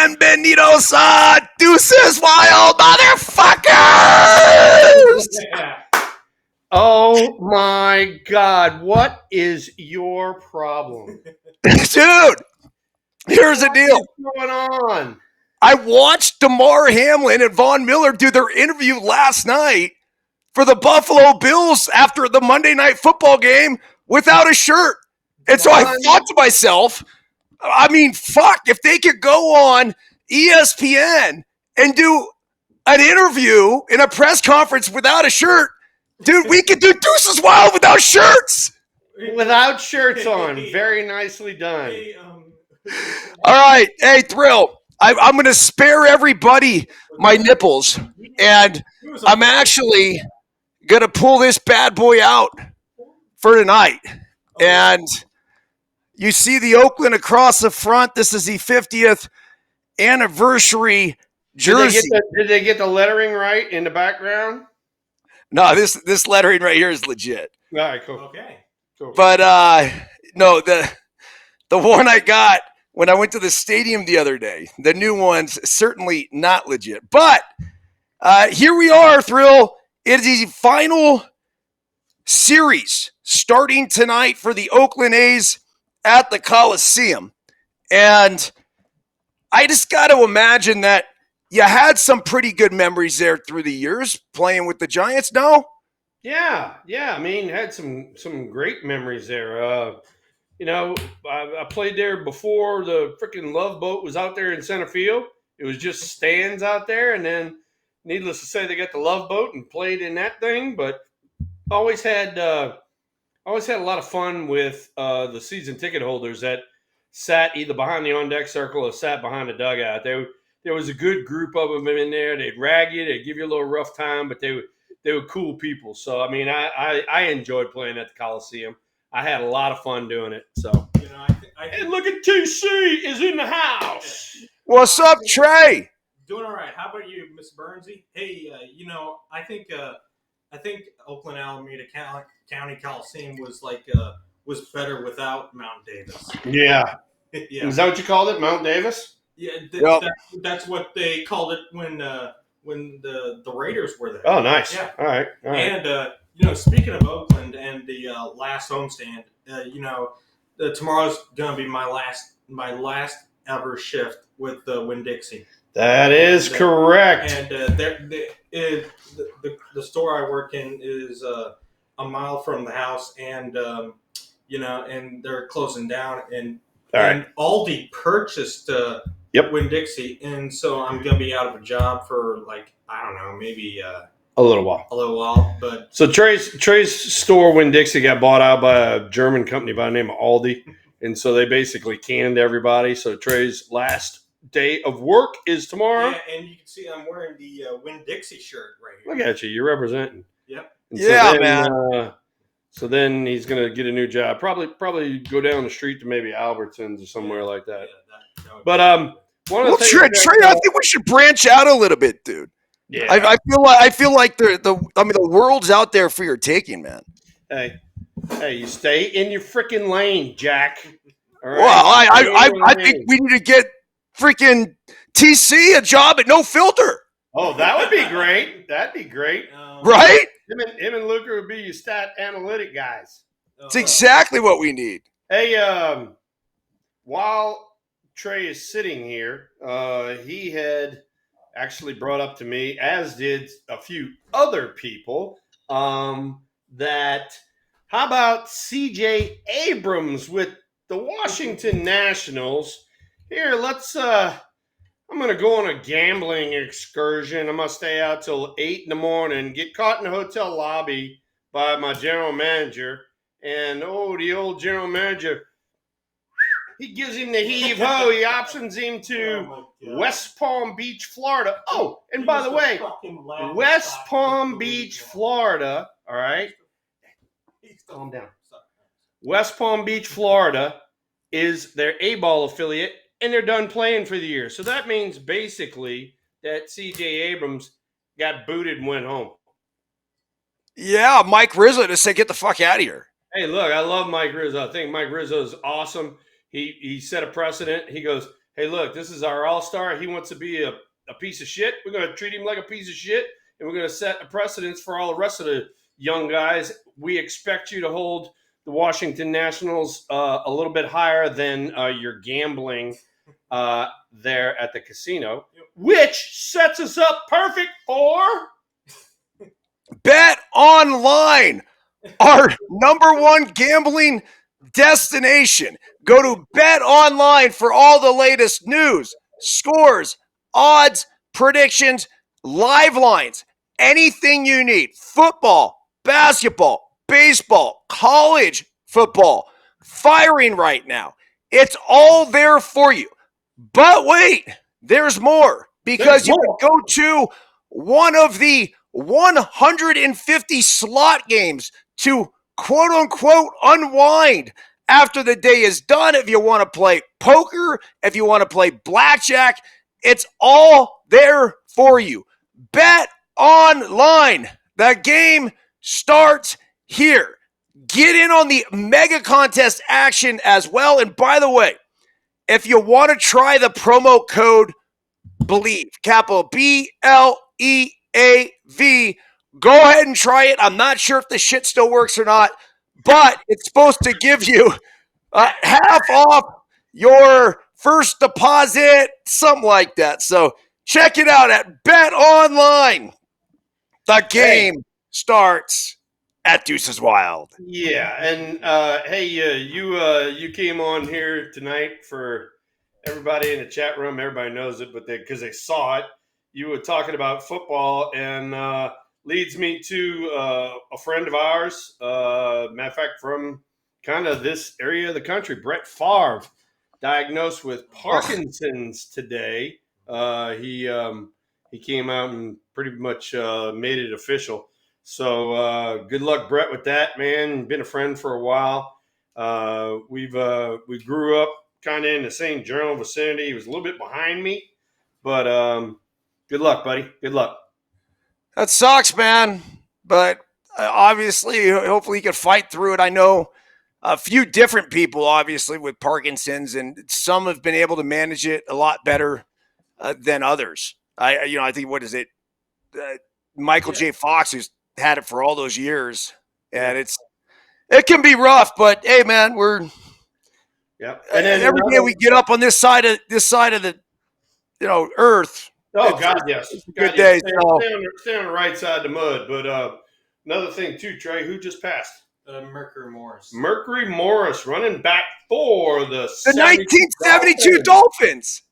bienvenidos a DEUCES WILD, motherfuckers! Yeah. Oh my God, what is your problem? Dude, here's the deal. What's going on? I watched DeMar Hamlin and Von Miller do their interview last night for the Buffalo Bills after the Monday Night Football game without a shirt. And so I thought to myself, I mean, fuck, if they could go on ESPN and do an interview in a press conference without a shirt, dude, we could do DEUCES WILD without shirts. Without shirts on. Very nicely done. All right. Hey, Thrill, I'm going to spare everybody my nipples, and I'm actually going to pull this bad boy out for tonight. And you see the Oakland across the front. This is the 50th anniversary jersey. Did they get the lettering right in the background? No, this lettering right here is legit. All right, cool. Okay. Cool. But no, the one I got when I went to the stadium the other day, the new one's certainly not legit. But here we are, Thrill. It is the final series starting tonight for the Oakland A's at the Coliseum. And I just got to imagine that you had some pretty good memories there through the years playing with the Giants, no? Yeah. I mean, had some great memories there. I played there before the freaking Love Boat was out there in center field. It was just stands out there, and then, needless to say, they got the Love Boat and played in that thing. But always had a lot of fun with the season ticket holders that sat either behind the on-deck circle or sat behind the dugout. There was a good group of them in there. They'd rag you, they'd give you a little rough time, but they were cool people. So, I mean, I enjoyed playing at the Coliseum. I had a lot of fun doing it. So, and look at TC is in the house. What's up, Trey? Doing all right. How about you, Miss Byrnesy? Hey, I think Oakland Alameda County Coliseum was better without Mount Davis. Yeah. Yeah. Is that what you called it, Mount Davis? Yeah, that's what they called it when the Raiders were there. Oh, nice. Yeah. All right. And speaking of Oakland and the last homestand, tomorrow's gonna be my last ever shift with the Winn-Dixie. That is correct. And the store I work in is a mile from the house, and and they're closing down, and Aldi purchased Winn-Dixie, and so I'm gonna be out of a job for maybe a little while. But so Trey's store Winn-Dixie got bought out by a German company by the name of Aldi, and so they basically canned everybody. So Trey's last day of work is tomorrow. Yeah, and you can see I'm wearing the Winn-Dixie shirt right here. Look at you, you're representing. Yep. Man. So then he's gonna get a new job. Probably go down the street to maybe Albertsons or somewhere like that. Yeah, but one of the things Trey, I think we should branch out a little bit, dude. Yeah. I feel like the world's out there for your taking, man. Hey, you stay in your freaking lane, Jack. All right? Well, I think we need to get freaking TC a job at No Filter. Oh, that would be great. That'd be great. Right? Him and Luca would be your stat analytic guys. It's exactly what we need. Hey, while Trey is sitting here, he had actually brought up to me, as did a few other people, that how about CJ Abrams with the Washington Nationals? Here, I'm going to go on a gambling excursion. I'm going to stay out till 8 in the morning, get caught in the hotel lobby by my general manager. And, the old general manager, he gives him the heave-ho. He options him to West Palm Beach, Florida. Oh, and by the way, West Palm Beach, Florida, all right? Calm down. West Palm Beach, Florida is their A-ball affiliate, and they're done playing for the year. So that means basically that C.J. Abrams got booted and went home. Yeah, Mike Rizzo just said, get the fuck out of here. Hey, look, I love Mike Rizzo. I think Mike Rizzo is awesome. He set a precedent. He goes, hey, look, this is our all-star. He wants to be a piece of shit. We're going to treat him like a piece of shit, and we're going to set a precedence for all the rest of the young guys. We expect you to hold the Washington Nationals a little bit higher than your gambling there at the casino, which sets us up perfect for Bet Online, our number one gambling destination. Go to Bet Online for all the latest news, scores, odds, predictions, live lines, anything you need. Football, basketball, baseball, college football, firing right now. It's all there for you. But wait, there's more, because you can go to one of the 150 slot games to quote unquote unwind after the day is done. If you want to play poker, if you want to play blackjack, it's all there for you. Bet Online. The game starts here. Get in on the mega contest action as well. And by the way, if you want to try the promo code BLEAV, capital BLEAV, go ahead and try it. I'm not sure if the shit still works or not, but it's supposed to give you half off your first deposit, something like that. So check it out at Bet Online. The game starts at Deuces Wild. Yeah, and hey, you came on here tonight for everybody in the chat room. Everybody knows it, but because they saw it, you were talking about football, and leads me to a friend of ours. Matter of fact, from kind of this area of the country, Brett Favre, diagnosed with Parkinson's today. He came out and pretty much made it official. So good luck, Brett, with that, man. Been a friend for a while. We grew up kind of in the same general vicinity. He was a little bit behind me, but good luck, buddy. Good luck. That sucks, man. But obviously, hopefully he can fight through it. I know a few different people, obviously, with Parkinson's, and some have been able to manage it a lot better than others. I think, what is it? Michael J. Fox, who's had it for all those years, and it can be rough. But hey, man, and then every day we get up on this side of the earth. Oh God, yes, good day. Stay on the right side of the mud. But another thing too, Trey, who just passed? Mercury Morris. Mercury Morris, running back for the 1972 Dolphins.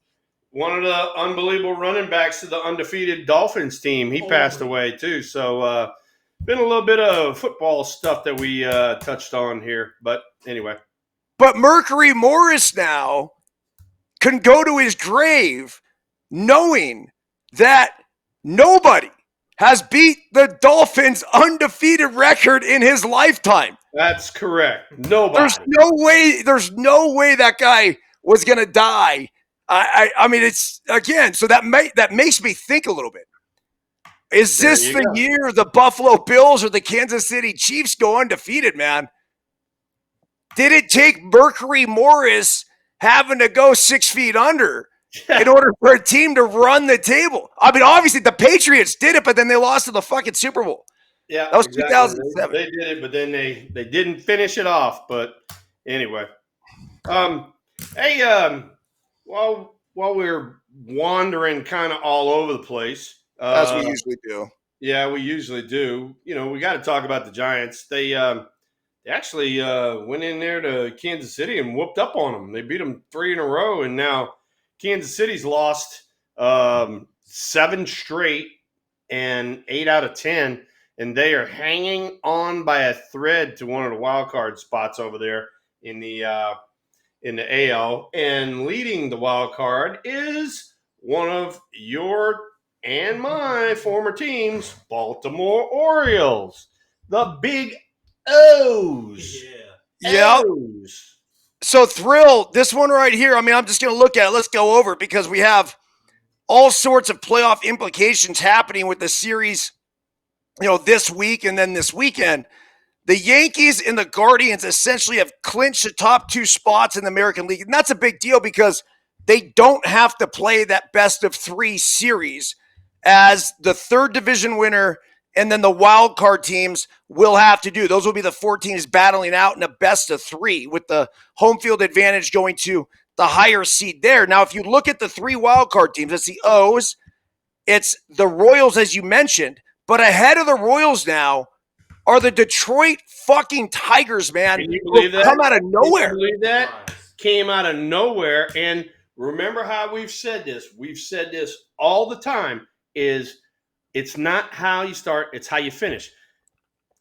One of the unbelievable running backs to the undefeated Dolphins team. He passed away too. So been a little bit of football stuff that we touched on here. But anyway. But Mercury Morris now can go to his grave knowing that nobody has beat the Dolphins' undefeated record in his lifetime. That's correct. Nobody. There's no way that guy was going to die. I mean, it's, again, so that makes me think a little bit. Is this the year the Buffalo Bills or the Kansas City Chiefs go undefeated, man? Did it take Mercury Morris having to go 6 feet under in order for a team to run the table? I mean, obviously the Patriots did it, but then they lost to the fucking Super Bowl. Yeah, that was exactly. 2007. They did it, but then they didn't finish it off. But anyway, hey, while we're wandering kind of all over the place, as we usually do. Yeah, we usually do. We got to talk about the Giants. They actually went in there to Kansas City and whooped up on them. They beat them 3 in a row, and now Kansas City's lost 7 straight and 8 out of 10, and they are hanging on by a thread to one of the wild card spots over there in the AL. And leading the wild card is one of your and my former teams, Baltimore Orioles, the Big O's. Yeah. So, Thrill, this one right here, I mean, I'm just going to look at it. Let's go over it because we have all sorts of playoff implications happening with the series, this week and then this weekend. The Yankees and the Guardians essentially have clinched the top 2 spots in the American League. And that's a big deal because they don't have to play that best of 3 series as the third division winner and then the wild card teams will have to do. Those will be the 4 teams battling out in a best of 3 with the home field advantage going to the higher seed there. Now, if you look at the 3 wild card teams, it's the O's, it's the Royals, as you mentioned, but ahead of the Royals now are the Detroit fucking Tigers, man. Can you believe that? Come out of nowhere. Can you believe that? Came out of nowhere. And remember how we've said this? We've said this all the time is it's not how you start, it's how you finish.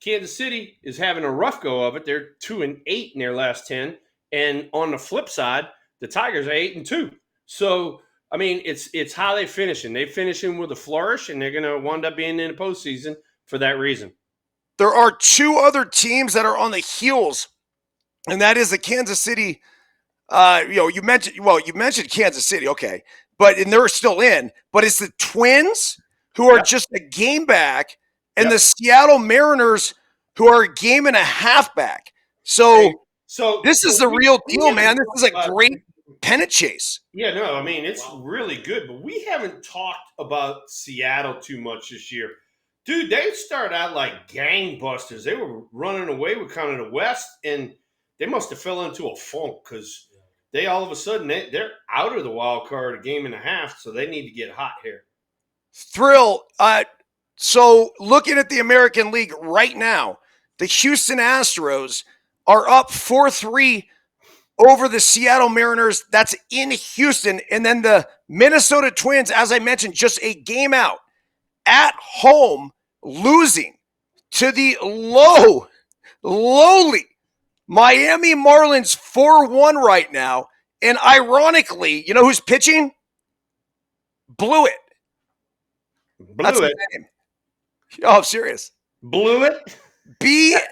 Kansas City is having a rough go of it. They're 2-8 in their last 10. And on the flip side, the Tigers are 8-2. So, I mean, it's how they finish. And they finish in with a flourish, and they're going to wind up being in the postseason for that reason. There are 2 other teams that are on the heels, and that is the Kansas City. You mentioned Kansas City, okay, and they're still in. But it's the Twins who are just a game back, and the Seattle Mariners who are a game and a half back. So this is the real deal, man. This is a great pennant chase. Yeah, no, I mean, it's really good. But we haven't talked about Seattle too much this year. Dude, they started out like gangbusters. They were running away with kind of the West, and they must have fell into a funk because they all of a sudden, they're out of the wild card a game and a half, so they need to get hot here. Thrill. So looking at the American League right now, the Houston Astros are up 4-3 over the Seattle Mariners. That's in Houston. And then the Minnesota Twins, as I mentioned, just a game out at home, losing to the lowly Miami Marlins 4-1 right now. And ironically, you know who's pitching? Blew it. That's his name. Oh, I'm serious. Blew it? Blewett.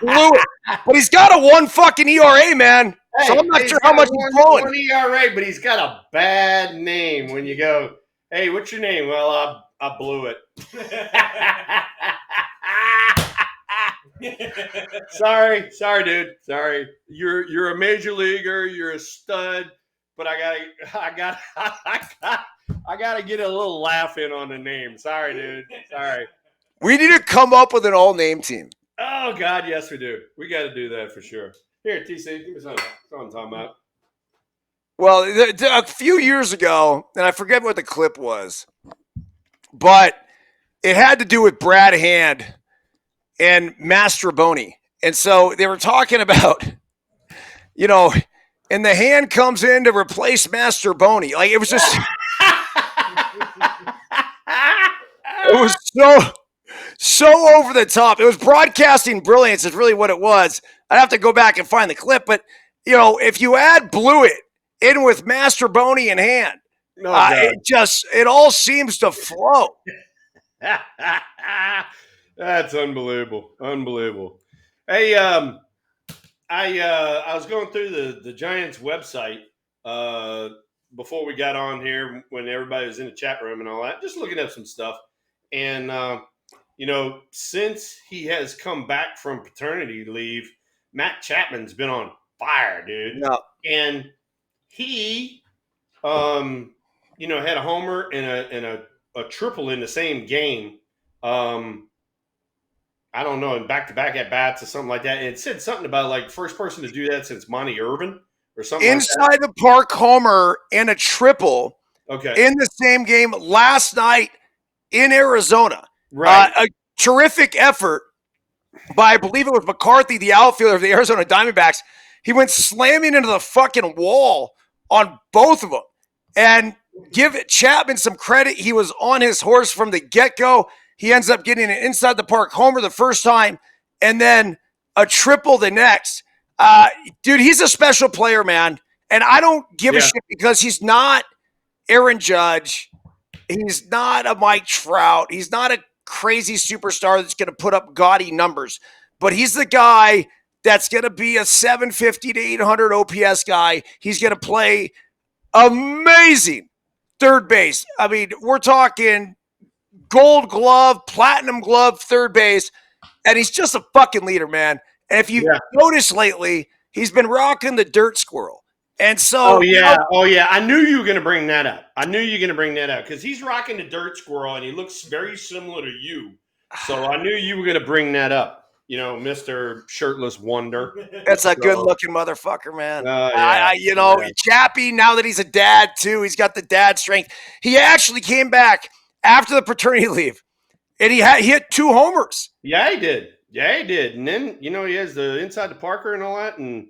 Blew it. But he's got a 1 fucking ERA, man. Hey, so I'm not sure how much he's blowing. 1 ERA, but he's got a bad name when you go, hey, what's your name? Well, I blew it. Sorry, dude. Sorry. You're a major leaguer. You're a stud. But I gotta get a little laugh in on the name. Sorry, dude. Sorry. We need to come up with an all-name team. Oh God, yes we do. We got to do that for sure. Here, TC, give me something. That's what I'm talking about. Well, a few years ago, and I forget what the clip was, but it had to do with Brad Hand and Mastroboni. And so they were talking about, and the Hand comes in to replace Mastroboni. Like, it was just, it was so over the top. It was broadcasting brilliance is really what it was. I'd have to go back and find the clip, but if you add Blewett in with Mastroboni in Hand, it all seems to flow. That's unbelievable. Hey, I was going through the Giants website before we got on here when everybody was in the chat room and all that, just looking up some stuff. And since he has come back from paternity leave, Matt Chapman's been on fire, dude. No. And he, had a homer and a triple in the same game. I don't know, in back-to-back at-bats or something like that. And it said something about, like, first person to do that since Monty Irvin or something inside the park homer and a triple in the same game last night in Arizona. Right. A terrific effort by, I believe it was McCarthy, the outfielder of the Arizona Diamondbacks. He went slamming into the fucking wall on both of them. And give Chapman some credit. He was on his horse from the get-go. He ends up getting an inside the park homer the first time and then a triple the next. Dude, he's a special player, man. And I don't give a shit because he's not Aaron Judge. He's not a Mike Trout. He's not a crazy superstar that's going to put up gaudy numbers. But he's the guy that's going to be a 750 to 800 OPS guy. He's going to play amazing third base. I mean, we're talking gold glove, platinum glove, third base. And he's just a fucking leader, man. And if you notice lately, He's been rocking the dirt squirrel. And so, oh yeah, I knew you were going to bring that up. Because he's rocking the dirt squirrel, and he looks very similar to you. So I knew you were going to bring that up. Mr. Shirtless Wonder. That's a good-looking motherfucker, man. Yeah. Chappie, now that he's a dad, too, he's got the dad strength. He actually came back after the paternity leave, and he hit 2 homers. Yeah, he did. And then, he has the inside the Parker and all that. And,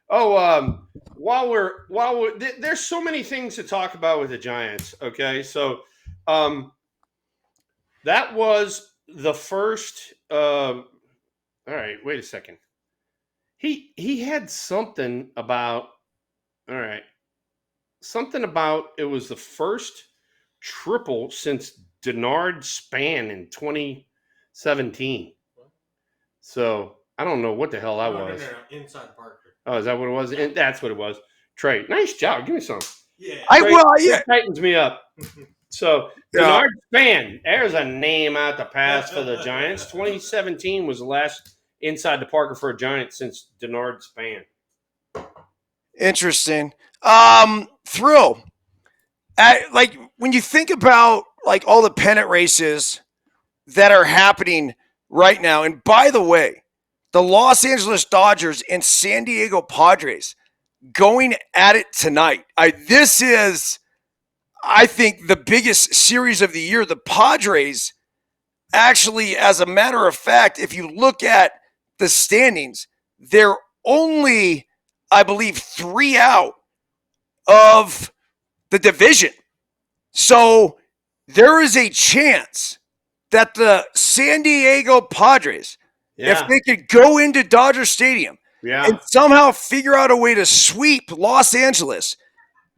while we're there's so many things to talk about with the Giants, okay? So, that was the first all right, wait a second. He had something about it was the first triple since Denard Span in 2017. So I don't know what the hell that was. No, inside Parker. Oh, is that what it was? And that's what it was. Trey, nice job. Give me some. Yeah. It tightens me up. So, Denard Span, there's a name out the past for the Giants. 2017 was the last inside the Parker for a Giant since Denard Span. Interesting. Thrill. When you think about all the pennant races that are happening right now, and by the way, the Los Angeles Dodgers and San Diego Padres going at it tonight. This is, I think, the biggest series of the year. The Padres, actually, as a matter of fact, if you look at the standings, they're only, I believe, 3 out of the division. So there is a chance that the San Diego Padres, if they could go into Dodger Stadium and somehow figure out a way to sweep Los Angeles,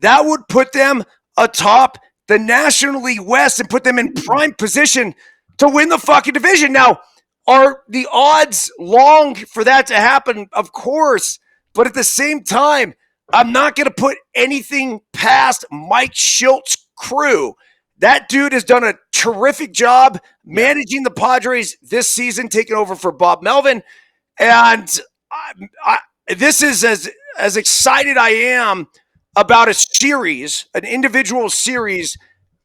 that would put them atop the National League West and put them in prime position to win the fucking division. Now, are the odds long for that to happen? Of course. But at the same time, I'm not going to put anything past Mike Schilt's crew. That dude has done a terrific job managing the Padres this season, taking over for Bob Melvin. And this is as excited I am about a series, an individual series,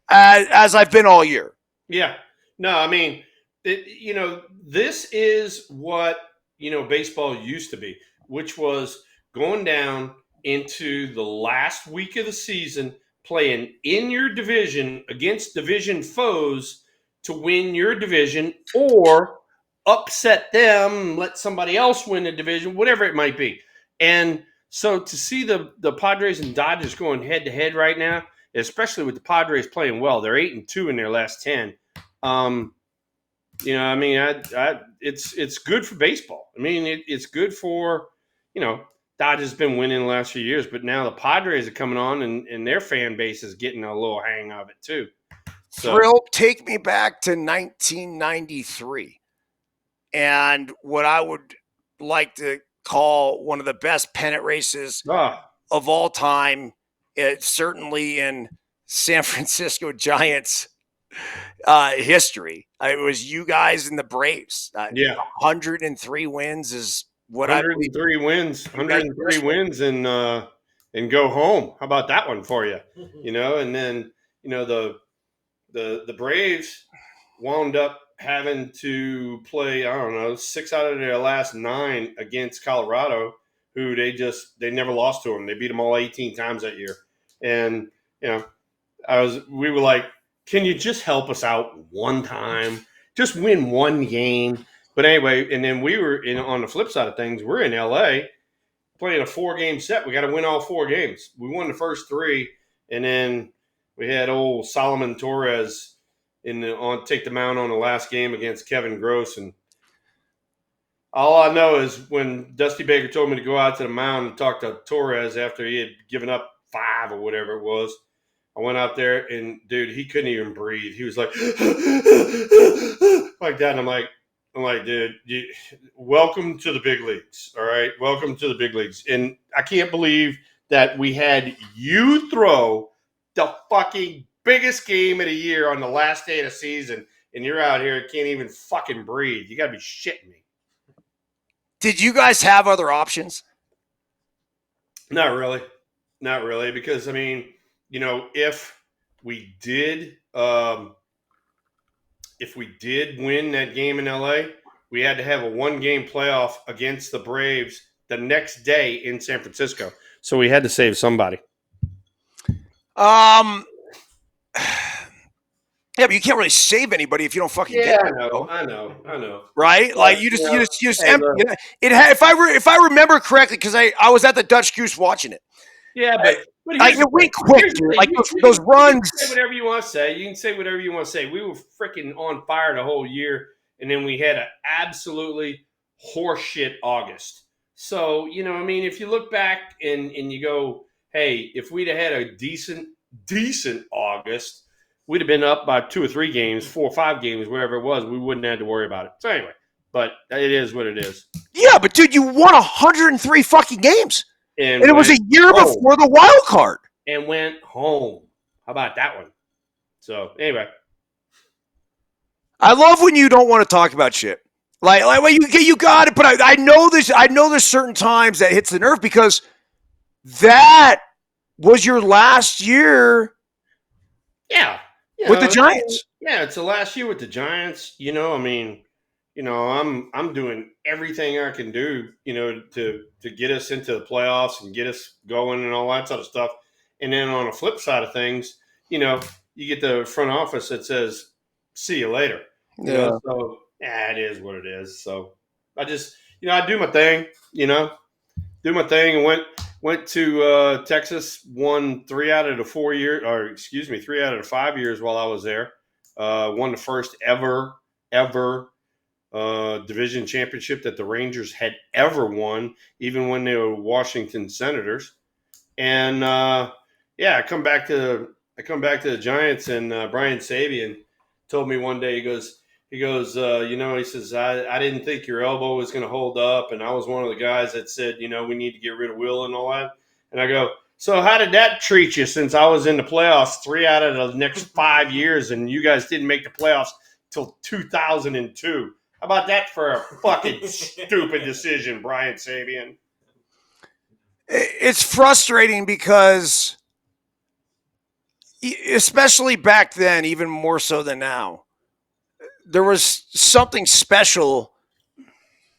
as I've been all year. Yeah. No, I mean, this is what, baseball used to be, which was going down into the last week of the season, playing in your division against division foes to win your division or upset them, let somebody else win the division, whatever it might be. And so to see the Padres and Dodgers going head to head right now, especially with the Padres playing well, they're 8-2 in their last 10. It's good for baseball. I mean, it's good for, Dodgers been winning the last few years, but now the Padres are coming on and their fan base is getting a little hang of it too. So, Thrill, take me back to 1993 and what I would like to call one of the best pennant races of all time. It's certainly in San Francisco Giants history. It was you guys and the Braves. 103 wins is what 103 wins. 103 wins and go home. How about that one for you? And then the Braves wound up having to play, 6 out of their last 9 against Colorado, who they never lost to them. They beat them all 18 times that year. And, we were like, can you just help us out one time? Just win one game. But anyway, and then we were on the flip side of things, we're in LA playing a 4-game set. We got to win all 4 games. We won the first 3, and then we had old Solomon Torres take the mound on the last game against Kevin Gross. And all I know is when Dusty Baker told me to go out to the mound and talk to Torres after he had given up 5 or whatever it was, I went out there and, dude, he couldn't even breathe. He was like, like that. And I'm like, dude, welcome to the big leagues. All right. Welcome to the big leagues. And I can't believe that we had you throw the fucking biggest game of the year on the last day of the season. And you're out here and can't even fucking breathe. You got to be shitting me. Did you guys have other options? Not really. Not really. Because, I mean, if we did win that game in LA, we had to have a 1-game playoff against the Braves the next day in San Francisco. So we had to save somebody. Um, yeah, but you can't really save anybody if you don't fucking Yeah, get I it. know. Right? But, Like you just hey, empty look, it. If I remember correctly, because I was at the Dutch Goose watching it. yeah, but Like here's the it thing. went quick, Here's the dude. thing. Like You those can runs. say whatever you want to say. You can say whatever you want to say. We were freaking on fire the whole year, and then we had an absolutely horseshit August. So, I mean, if you look back and you go, hey, if we'd have had a decent August, we'd have been up by 2 or 3 games, 4 or 5 games, whatever it was. We wouldn't have to worry about it. So anyway, but it is what it is. Yeah, but dude, you won 103 fucking games, And and it was a year home. before the wild card. And went home. How about that one? So anyway, I love when you don't want to talk about shit. Like well, you got it, but I know this. I know there's certain times that hits the nerve because that was your last year yeah, with the Giants. Yeah, it's the last year with the Giants. I mean, I'm doing everything I can do, to get us into the playoffs and get us going and all that sort of stuff. And then on the flip side of things, you get the front office that says, "See you later." So it is what it is. So I just, I do my thing, and went to Texas, won 3 out of the 4 years, or excuse me, 3 out of the 5 years while I was there. Won the first ever division championship that the Rangers had ever won, even when they were Washington Senators. And I come back to the Giants, and Brian Sabian told me one day, he goes, he says, I didn't think your elbow was going to hold up, and I was one of the guys that said, we need to get rid of Will and all that. And I go, so how did that treat you since I was in the playoffs 3 out of the next 5 years, and you guys didn't make the playoffs till 2002? How about that for a fucking stupid decision, Brian Sabian? It's frustrating because, especially back then, even more so than now, there was something special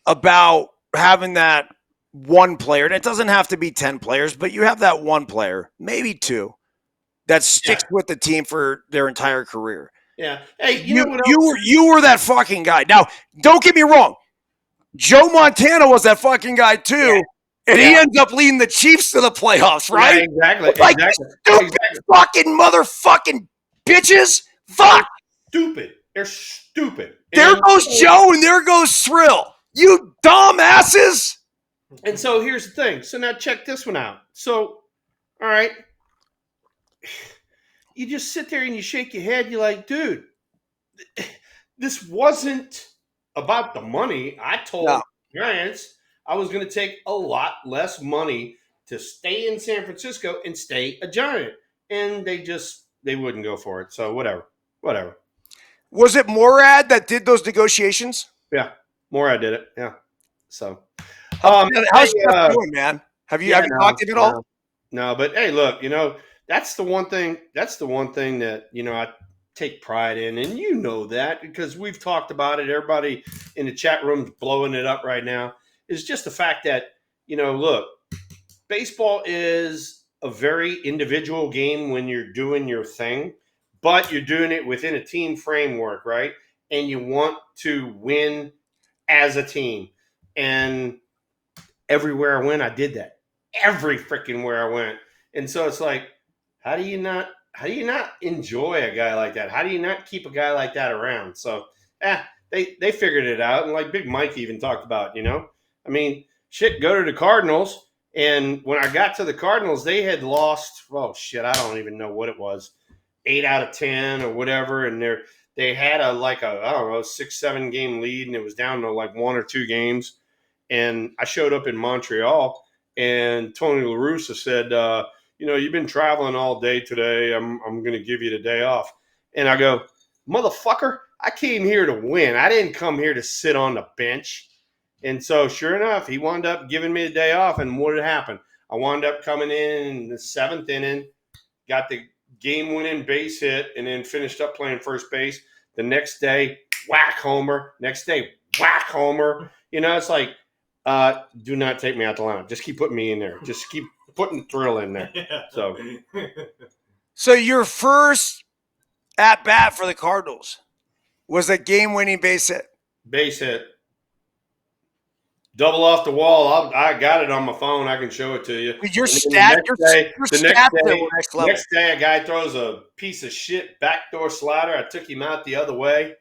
about having that one player. And it doesn't have to be 10 players, but you have that one player, maybe 2, that sticks with the team for their entire career. Yeah. Hey, you were that fucking guy. Now, don't get me wrong. Joe Montana was that fucking guy too. Yeah. And he ends up leading the Chiefs to the playoffs, right? Yeah, exactly. Like, stupid fucking motherfucking bitches. Fuck. Stupid. They're stupid. There goes Joe and there goes Thrill. You dumbasses. And so here's the thing. So now check this one out. So, all right. You just sit there and you shake your head. You're like, dude, this wasn't about the money. I told Giants I was going to take a lot less money to stay in San Francisco and stay a Giant. And they wouldn't go for it. So whatever. Was it Morad that did those negotiations? Yeah. Morad did it. Yeah. So how's Jeff doing, man? Have you talked to him at all? No, but hey, look, that's the one thing that, I take pride in. And that because we've talked about it. Everybody in the chat room's blowing it up right now. Is just the fact that, look, baseball is a very individual game when you're doing your thing, but you're doing it within a team framework, right? And you want to win as a team. And everywhere I went, I did that. Every freaking where I went. And so it's like, how do you not enjoy a guy like that? How do you not keep a guy like that around? So, they figured it out. And like Big Mike even talked about, I mean, shit, go to the Cardinals. And when I got to the Cardinals, they had lost, I don't even know what it was, 8 out of 10 or whatever. And they had a 6-7 game lead, and it was down to like 1 or 2 games. And I showed up in Montreal, and Tony La Russa said, you've been traveling all day today. I'm going to give you the day off. And I go, motherfucker, I came here to win. I didn't come here to sit on the bench. And so sure enough, he wound up giving me a day off. And what had happened? I wound up coming in the 7th inning, got the game-winning base hit, and then finished up playing first base. The next day, whack homer. Next day, whack homer. It's like, do not take me out the lineup. Just keep putting me in there. Just keep putting the thrill in there. So your first at bat for the Cardinals was a game-winning base hit. Base hit. Double off the wall. I got it on my phone. I can show it to you. Your stats were next level. Next day, a guy throws a piece of shit backdoor slider. I took him out the other way.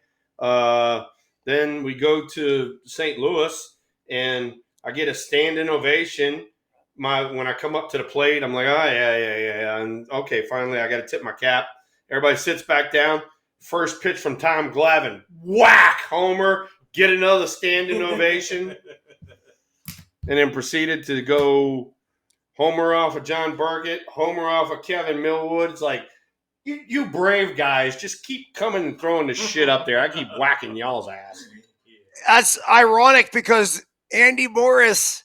Then we go to St. Louis, and I get a standing ovation. When I come up to the plate, I'm like, oh, yeah. And okay, finally, I got to tip my cap. Everybody sits back down. First pitch from Tom Glavine. Whack, homer. Get another standing ovation. And then proceeded to go homer off of John Burkett, homer off of Kevin Millwood. It's like, you brave guys, just keep coming and throwing the shit up there. I keep whacking y'all's ass. That's ironic because Andy Morris,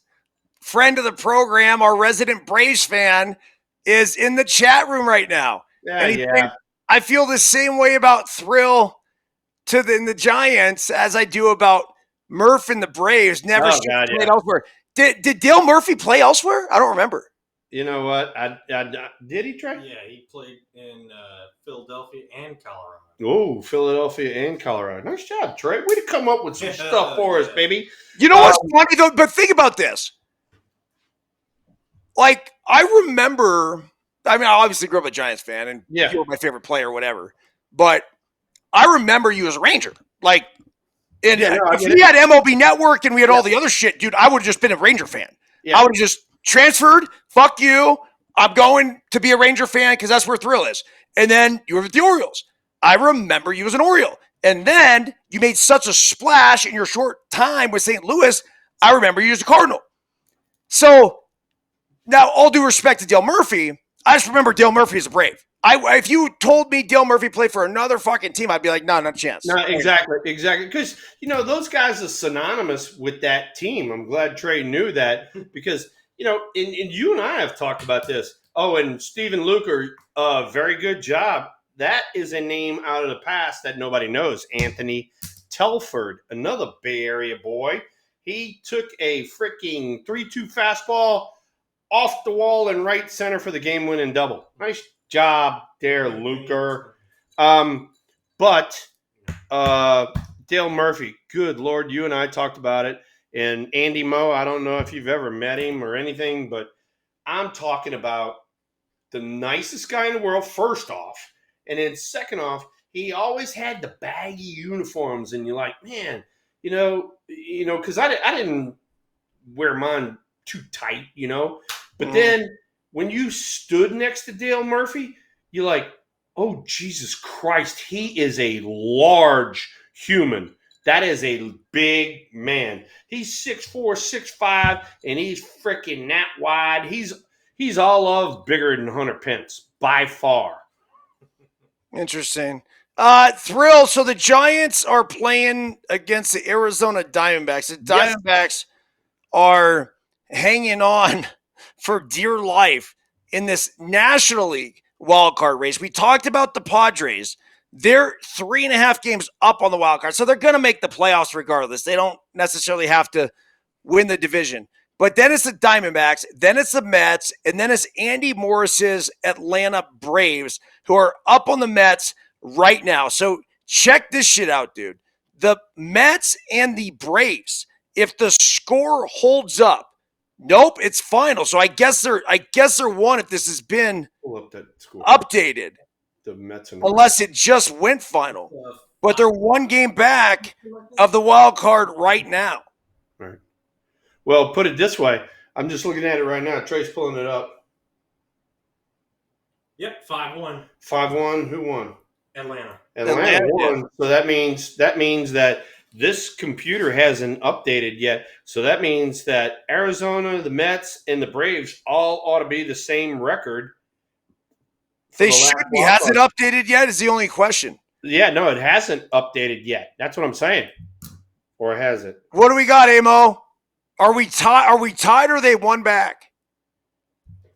friend of the program, our resident Braves fan, is in the chat room right now. Yeah. I feel the same way about Thrill in the Giants as I do about Murph and the Braves. Never played elsewhere. Did Dale Murphy play elsewhere? I don't remember. You know what? Did he try? Yeah, he played in Philadelphia and Colorado. Oh, Philadelphia and Colorado. Nice job, Trey. Way to come up with some stuff for us, baby. You know what's funny, though? But think about this. Like, I remember, I obviously grew up a Giants fan, and you were my favorite player or whatever. But I remember you as a Ranger. Like, if we had MLB Network and we had all the other shit, dude, I would have just been a Ranger fan. Yeah. I would have just transferred. Fuck you. I'm going to be a Ranger fan because that's where Thrill is. And then you were with the Orioles. I remember you as an Oriole. And then you made such a splash in your short time with St. Louis. I remember you as a Cardinal. So now, all due respect to Dale Murphy, I just remember Dale Murphy as a Brave. If you told me Dale Murphy played for another fucking team, I'd be like, no, not a chance. No, exactly. Because, those guys are synonymous with that team. I'm glad Trey knew that because, and you and I have talked about this. Oh, and Stephen Luker, very good job. That is a name out of the past that nobody knows. Anthony Telford, another Bay Area boy. He took a freaking 3-2 fastball off the wall in right center for the game-winning double. Nice job there, Luker. But Dale Murphy, good Lord, you and I talked about it. And Andy Moe, I don't know if you've ever met him or anything, but I'm talking about the nicest guy in the world, first off. And then second off, he always had the baggy uniforms. And you're like, man, because I didn't wear mine too tight, But then when you stood next to Dale Murphy, you're like, oh, Jesus Christ, he is a large human. That is a big man. He's 6'4", 6'5", and he's freaking that wide. He's all of bigger than Hunter Pence, by far. Interesting. Thrill, so the Giants are playing against the Arizona Diamondbacks. The Diamondbacks are hanging on for dear life in this National League wild card race. We talked about the Padres. They're 3.5 games up on the wild card, so they're going to make the playoffs regardless. They don't necessarily have to win the division. But then it's the Diamondbacks, then it's the Mets, and then it's Andy Morris's Atlanta Braves who are up on the Mets right now. So check this shit out, dude. The Mets and the Braves, if the score holds up, nope, it's final. So I guess they're one if this has been updated. The Mets and unless it just went final. But they're 1 game back of the wild card right now. Right. Well, put it this way. I'm just looking at it right now. Trey's pulling it up. Yep, 5-1. 5-1. Who won? Atlanta won. Yeah. So that means that this computer hasn't updated yet. So that means that Arizona, the Mets, and the Braves all ought to be the same record. They should be. Has it updated yet? Is the only question. Yeah, no, it hasn't updated yet. That's what I'm saying. Or has it? What do we got, Amo? Are we tied or are they one back?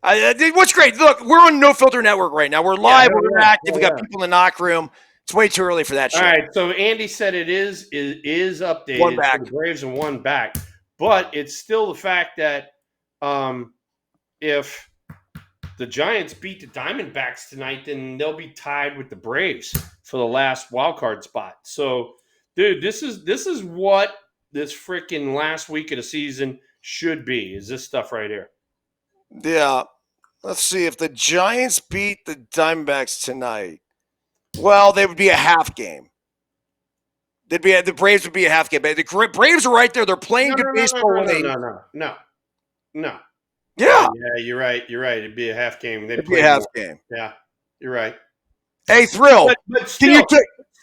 What's great? Look, we're on No Filter Network right now. We're live. We're active. We got people in the knock room. It's way too early for that shit. All right, so Andy said it is updated. One back. For the Braves and one back, but it's still the fact that if the Giants beat the Diamondbacks tonight, then they'll be tied with the Braves for the last wild card spot. So, dude, this is what this freaking last week of the season should be. Is this stuff right here? Yeah. Let's see. If the Giants beat the Diamondbacks tonight, well, they would be a half game. The Braves would be a half game. But the Braves are right there. They're playing good baseball. No. Yeah. Yeah, you're right. It'd be a half game. It'd be a half game. Yeah, you're right. Hey, Thrill. But still,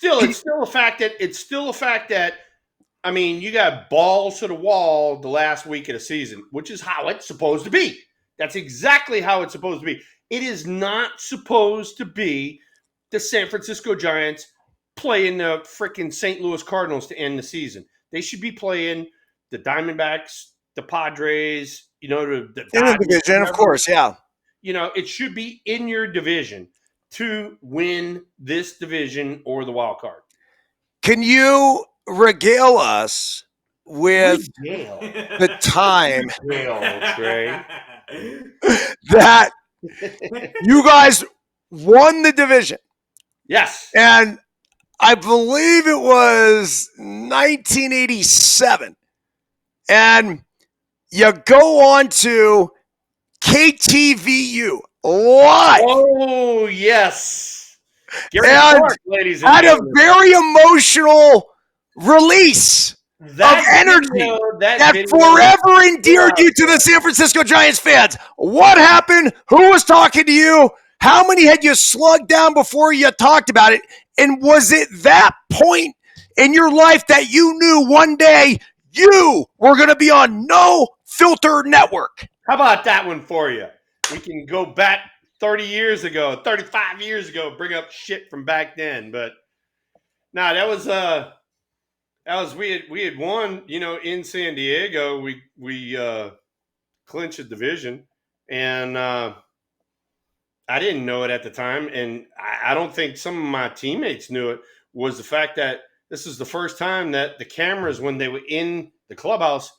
it's still a fact that I mean, you got balls to the wall the last week of the season, which is how it's supposed to be. That's exactly how it's supposed to be. It is not supposed to be the San Francisco Giants playing the freaking St. Louis Cardinals to end the season. They should be playing the Diamondbacks, the Padres, the in the division, of course, yeah. It should be in your division to win this division or the wild card. Can you regale us with the time that you guys won the division? Yes. And I believe it was 1987. And you go on to KTVU live. Oh, yes. Gary Clark, ladies and gentlemen. Had a very emotional release of energy that forever endeared you to the San Francisco Giants fans. What happened? Who was talking to you? How many had you slugged down before you talked about it? And was it that point in your life that you knew one day you were going to be on No Filter Network? How about that one for you? We can go back 30 years ago, 35 years ago, bring up shit from back then. But no, that was we had won, in San Diego. We clinched a division, and I didn't know it at the time, and I don't think some of my teammates knew it, was the fact that this is the first time that the cameras, when they were in the clubhouse,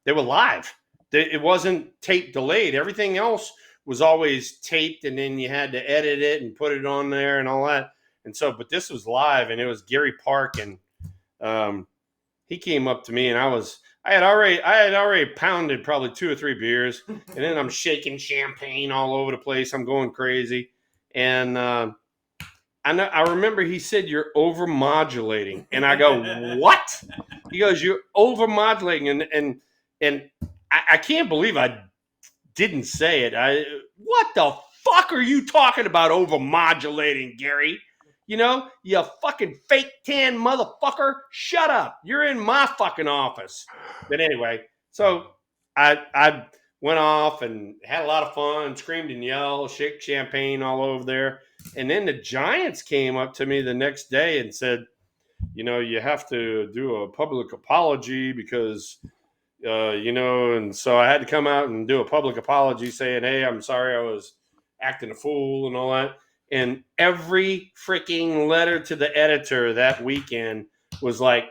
they were live. It wasn't tape delayed. Everything else was always taped, and then you had to edit it and put it on there and all that. And so, but this was live, and it was Gary Park, and he came up to me, and I had already pounded probably 2 or 3 beers, and then I'm shaking champagne all over the place. I'm going crazy, and I remember he said, "You're over-modulating," and I go, "What?" He goes, "You're over-modulating," and I can't believe I didn't say it. What the fuck are you talking about, over-modulating, Gary? You fucking fake tan motherfucker. Shut up. You're in my fucking office. But anyway, so I went off and had a lot of fun, screamed and yelled, shook champagne all over there. And then the Giants came up to me the next day and said, you have to do a public apology because, and so I had to come out and do a public apology saying, hey, I'm sorry I was acting a fool and all that. And every freaking letter to the editor that weekend was like,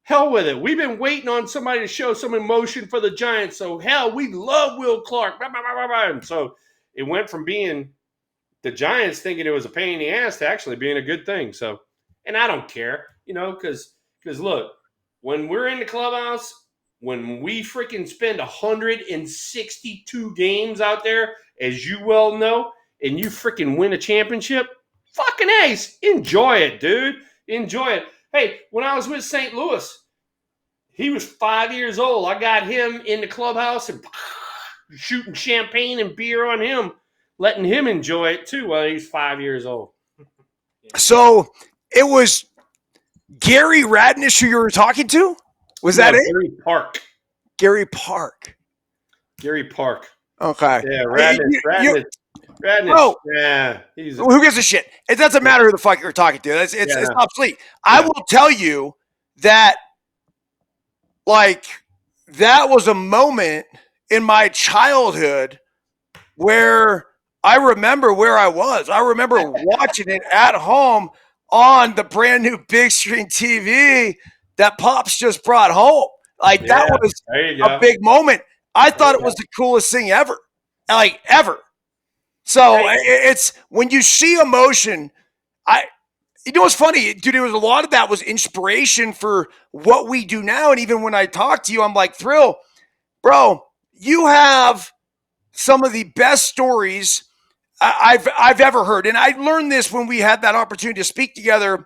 hell with it. We've been waiting on somebody to show some emotion for the Giants. So, hell, we love Will Clark. And so it went from being the Giants thinking it was a pain in the ass to actually being a good thing. So, and I don't care, because look, when we're in the clubhouse, when we freaking spend 162 games out there, as you well know, and you freaking win a championship, fucking ace. Enjoy it, dude. Enjoy it. Hey, when I was with St. Louis, he was 5 years old. I got him in the clubhouse and shooting champagne and beer on him, letting him enjoy it too while he's 5 years old. So it was Gary Radnish who you were talking to? Was that it? Gary Park. Gary Park. Okay. Yeah, Radnish. Bro, yeah, who gives a shit? It doesn't matter who the fuck you're talking to. It's obsolete. Yeah. I will tell you that, that was a moment in my childhood where I remember where I was. I remember watching it at home on the brand new big screen TV that Pops just brought home. Like that Yeah, was there you a go. big moment. I There thought you it go. was the coolest thing ever. Like ever. So Hey. it's when you see emotion, you know what's funny, dude? It was a lot of that was inspiration for what we do now. And even when I talk to you, I'm like, Thrill, bro, you have some of the best stories I've ever heard. And I learned this when we had that opportunity to speak together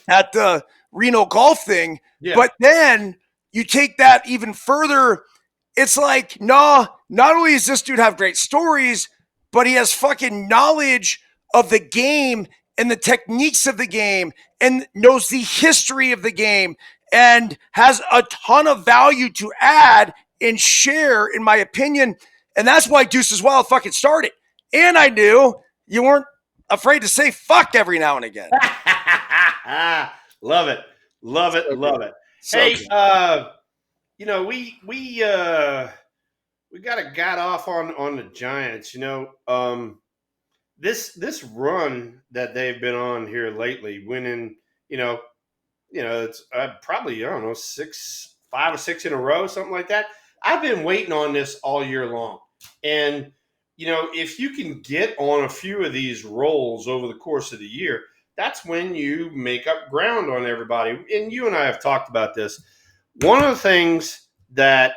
at the Reno golf thing. Yeah. But then you take that even further. It's like, nah, not only does this dude have great stories, but he has fucking knowledge of the game and the techniques of the game and knows the history of the game and has a ton of value to add and share, in my opinion. And that's why Deuces Wild fucking started. And I knew you weren't afraid to say fuck every now and again. Love it. Love it. So Love good. it. So Hey, good. you know, we got off on the Giants, this run that they've been on here lately, winning, it's probably, I don't know, 5 or 6 in a row, something like that. I've been waiting on this all year long. And, if you can get on a few of these rolls over the course of the year, that's when you make up ground on everybody. And you and I have talked about this. One of the things that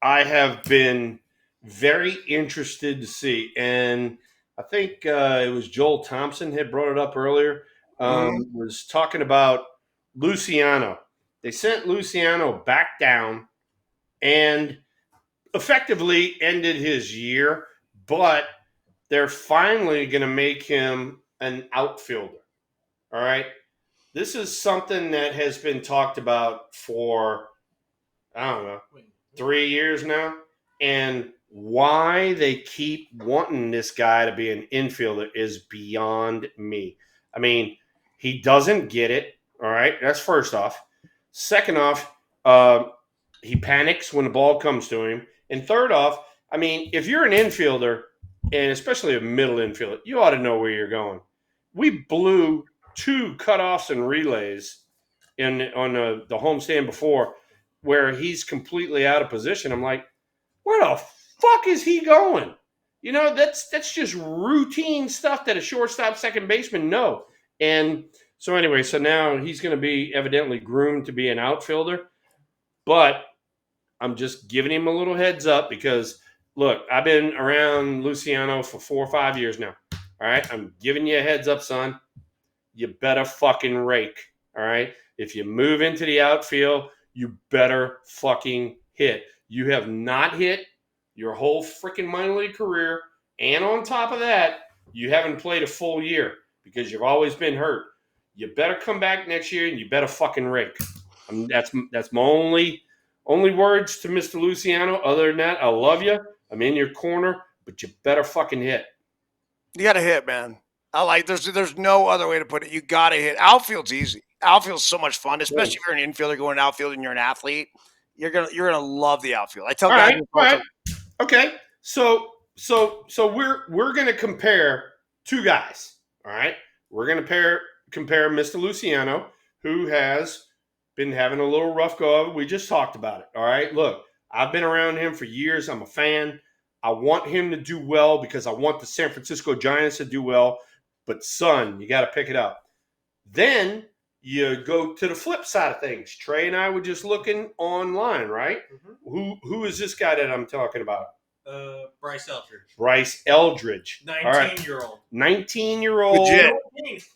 I have been very interested to see, and I think it was Joel Thompson had brought it up earlier, was talking about Luciano. They sent Luciano back down and effectively ended his year, but they're finally going to make him an outfielder. All right. This is something that has been talked about for, I don't know, 3 years now. And why they keep wanting this guy to be an infielder is beyond me. I mean, he doesn't get it. All right. That's first off. Second off, he panics when the ball comes to him. And third off, I mean, if you're an infielder, and especially a middle infielder, you ought to know where you're going. We blew 2 cutoffs and relays on the homestand before where he's completely out of position. I'm like, where the fuck is he going? That's just routine stuff that a shortstop, second baseman know. And so anyway, so now he's going to be evidently groomed to be an outfielder. But I'm just giving him a little heads up because, look, I've been around Luciano for 4 or 5 years now. All right? I'm giving you a heads up, son. You better fucking rake. All right? If you move into the outfield, you better fucking hit. You have not hit your whole freaking minor league career. And on top of that, you haven't played a full year because you've always been hurt. You better come back next year and you better fucking rake. That's my only words to Mr. Luciano. Other than that, I love you. I'm in your corner, but you better fucking hit. You got to hit, man. There's no other way to put it. You got to hit. Outfield's easy. Outfield's so much fun, especially if you're an infielder going outfield and you're an athlete. You're gonna love the outfield. I tell guys. All right. Okay. So we're gonna compare 2 guys. All right. We're gonna compare Mr. Luciano, who has been having a little rough go of it. We just talked about it. All right. Look, I've been around him for years. I'm a fan. I want him to do well because I want the San Francisco Giants to do well. But son, you got to pick it up. Then you go to the flip side of things. Trey and I were just looking online, right? Mm-hmm. Who is this guy that I'm talking about? Bryce Eldridge. Bryce Eldridge. 19-year-old. 19-year-old. Legit.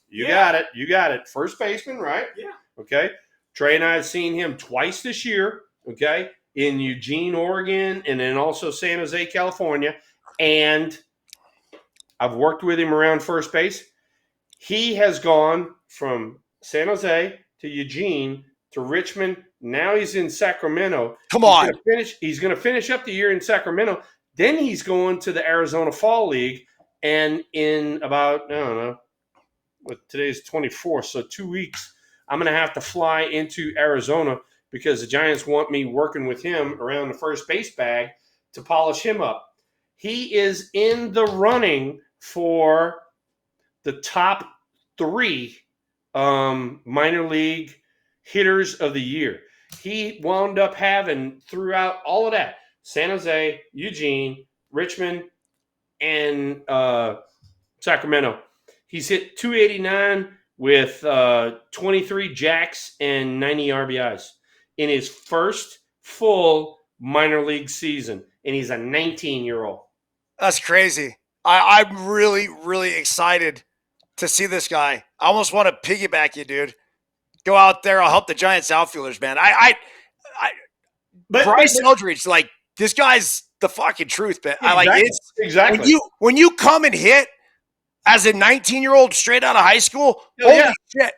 You got it. You got it. First baseman, right? Yeah. Okay. Trey and I have seen him twice this year, okay, in Eugene, Oregon, and then also San Jose, California. And I've worked with him around first base. He has gone from San Jose to Eugene to Richmond. Now he's in Sacramento. Come on. He's going to finish up the year in Sacramento. Then he's going to the Arizona Fall League. And in about, I don't know, today's 24th, so 2 weeks, I'm going to have to fly into Arizona because the Giants want me working with him around the first base bag to polish him up. he is in the running for the top 3 minor league hitters of the year. He wound up having, throughout all of that, San Jose, Eugene, Richmond, and Sacramento. He's hit 289 with 23 jacks and 90 RBIs in his first full minor league season, and he's a 19-year-old. That's crazy. I'm really, really excited to see this guy. I almost want to piggyback you, dude. Go out there. I'll help the Giants outfielders, man. Bryce Eldridge, like, this guy's the fucking truth, man. Exactly. When you come and hit as a 19-year-old straight out of high school, holy shit.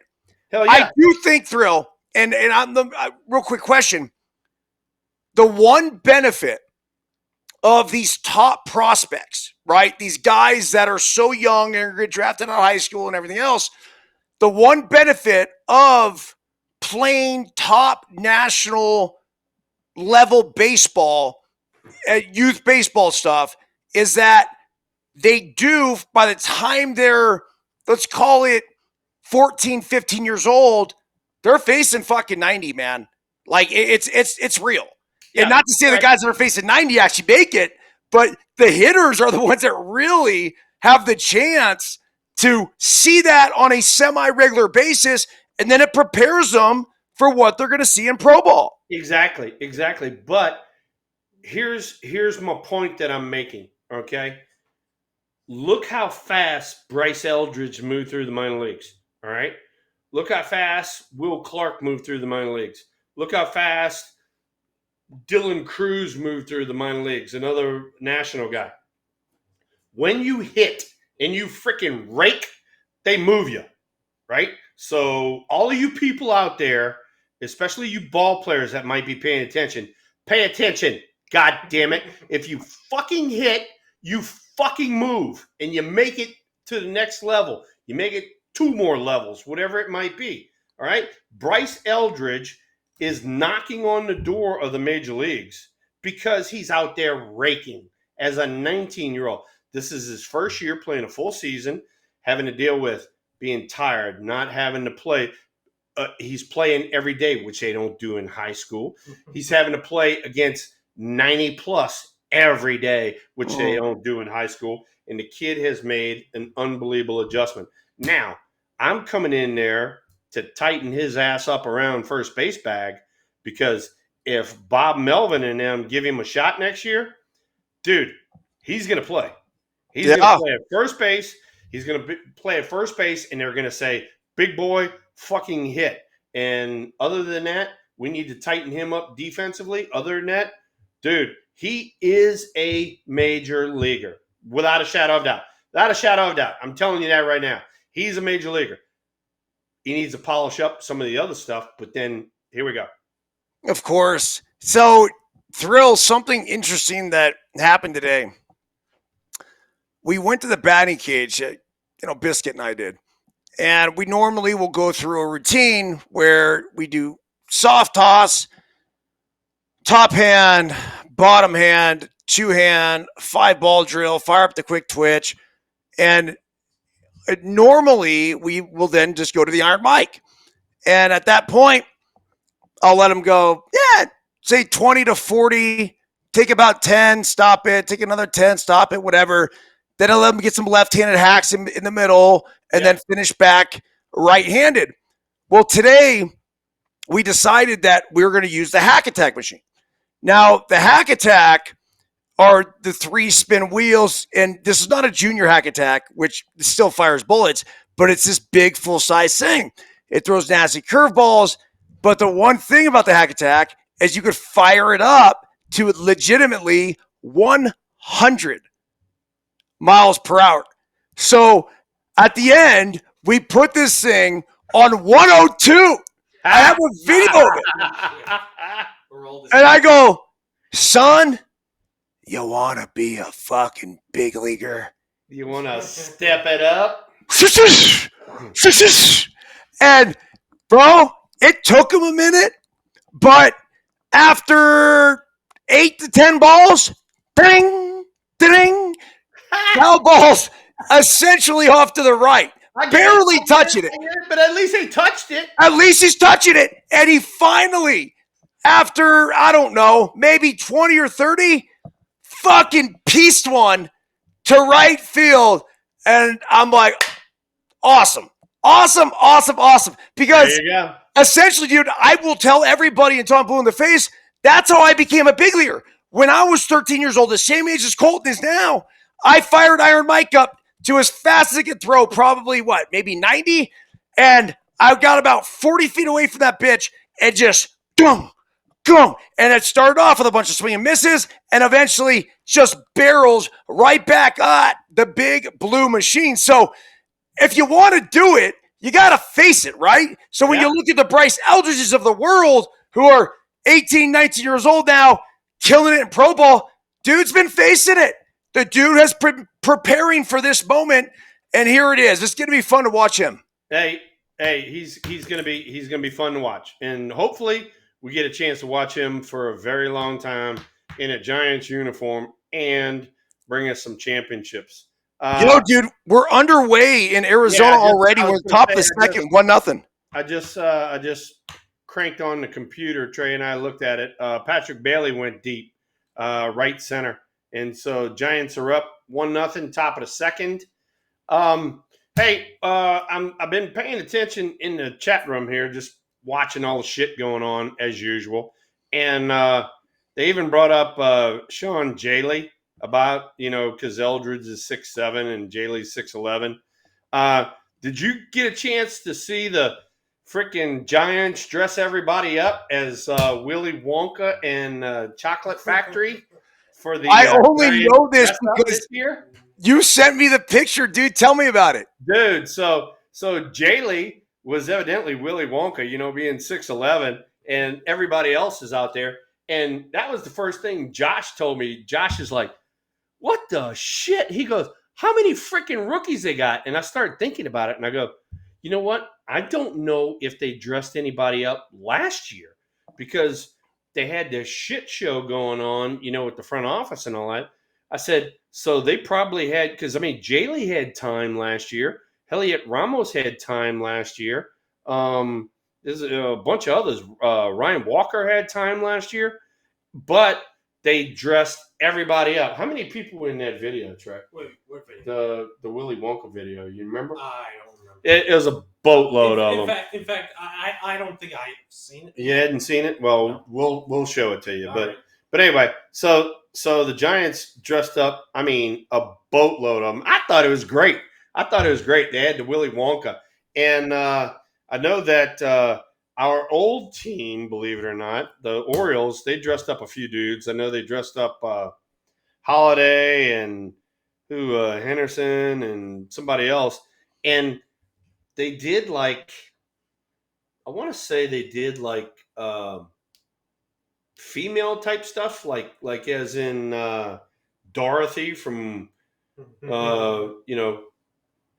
Hell yeah. I do think, Thrill, and I'm the real quick question. The one benefit of these top prospects, right? These guys that are so young and get drafted out of high school and everything else, the one benefit of playing top national level baseball, youth baseball stuff, is that they do, by the time they're, let's call it 14, 15 years old, they're facing fucking 90, man. Like, it's real. Yeah, and not to say the guys that are facing 90 actually make it, but the hitters are the ones that really have the chance to see that on a semi-regular basis, and then it prepares them for what they're going to see in pro ball. Exactly. But here's my point that I'm making, okay? Look how fast Bryce Eldridge moved through the minor leagues, all right? Look how fast Will Clark moved through the minor leagues. Look how fast Dylan Cruz moved through the minor leagues, another national guy. When you hit and you freaking rake, they move you, right? So all of you people out there, especially you ball players that might be paying attention, pay attention, god damn it. If you fucking hit, you fucking move, and you make it to the next level. You make it 2 more levels, whatever it might be, all right? Bryce Eldridge is knocking on the door of the major leagues because he's out there raking as a 19-year-old. This is his first year playing a full season, having to deal with being tired, not having to play. He's playing every day, which they don't do in high school. He's having to play against 90-plus every day, which they don't do in high school. And the kid has made an unbelievable adjustment. Now, I'm coming in there to tighten his ass up around first base bag, because if Bob Melvin and them give him a shot next year, dude, he's going to play. He's going to play at first base. He's going to play at first base, and they're going to say, big boy, fucking hit. And other than that, we need to tighten him up defensively. Other than that, dude, he is a major leaguer without a shadow of doubt. Without a shadow of doubt. I'm telling you that right now. He's a major leaguer. He needs to polish up some of the other stuff, but then here we go. Of course. So, Thrill, something interesting that happened today. We went to the batting cage, Biscuit and I did. And we normally will go through a routine where we do soft toss, top hand, bottom hand, 2-hand, 5-ball drill, fire up the quick twitch. And normally we will then just go to the iron mic. And at that point, I'll let them go, say 20 to 40, take about 10, stop it, take another 10, stop it, whatever. Then I'll let them get some left-handed hacks in the middle and then finish back right-handed. Well, today we decided that we were going to use the hack attack machine. Now, the hack attack are the 3-spin wheels, and this is not a junior hack attack, which still fires bullets, but it's this big full-size thing. It throws nasty curveballs, but the one thing about the hack attack is you could fire it up to legitimately 100 miles per hour. So at the end, we put this thing on 102. I have a video of it. And I go, son, you want to be a fucking big leaguer? You want to step it up? And, bro, it took him a minute, but after 8 to 10 balls, bang, ding, foul balls essentially off to the right, barely touching it. But at least he touched it. At least he's touching it. And he finally, after, I don't know, maybe 20 or 30, fucking pieced one to right field. And I'm like, awesome. Awesome, awesome, awesome. Because There you go. essentially, dude, I will tell everybody until I'm blue in the face, that's how I became a big leaguer. When I was 13 years old, the same age as Colton is now, I fired Iron Mike up to as fast as it could throw, probably maybe 90? And I got about 40 feet away from that bitch and just gum. And it started off with a bunch of swing and misses and eventually just barrels right back at the big blue machine. So if you want to do it, you got to face it, right? So when you look at the Bryce Eldridges of the world who are 18, 19 years old now, killing it in pro ball, dude's been facing it. The dude has been preparing for this moment, and here it is. It's going to be fun to watch him. Hey, he's gonna be fun to watch, and hopefully we get a chance to watch him for a very long time in a Giants uniform and bring us some championships. Dude, we're underway in Arizona already. We're top of the second, 1-0. I just cranked on the computer. Trey and I looked at it. Patrick Bailey went deep, right center, and so Giants are up 1-0, top of the second. Hey, I've been paying attention in the chat room here, just watching all the shit going on as usual, and they even brought up Sean Jaley about, because Eldridge is 6'7" and Jaley's 6'11". Did you get a chance to see the freaking Giants dress everybody up as Willy Wonka and Chocolate Factory for the? I only know this because this year. You sent me the picture, dude. Tell me about it, dude. So Jaley was evidently Willy Wonka, being 6'11", and everybody else is out there. And that was the first thing Josh told me. Josh is like, what the shit? He goes, how many freaking rookies they got? And I started thinking about it, and I go, you know what? I don't know if they dressed anybody up last year because they had this shit show going on, with the front office and all that. I said, so they probably had, because, Jaley had time last year. Heliot Ramos had time last year. There's a bunch of others. Ryan Walker had time last year. But they dressed everybody up. How many people were in that video, Trey? Wait, what video? The Willy Wonka video. You remember? I don't remember. It was a boatload of them. In fact, I don't think I've seen it. You hadn't seen it? Well, no. we'll show it to you. All right. But anyway, so the Giants dressed up, a boatload of them. I thought it was great. They had the Willy Wonka. And I know that our old team, believe it or not, the Orioles, they dressed up a few dudes. I know they dressed up Holiday and Henderson and somebody else. And they did female type stuff, like as in Dorothy from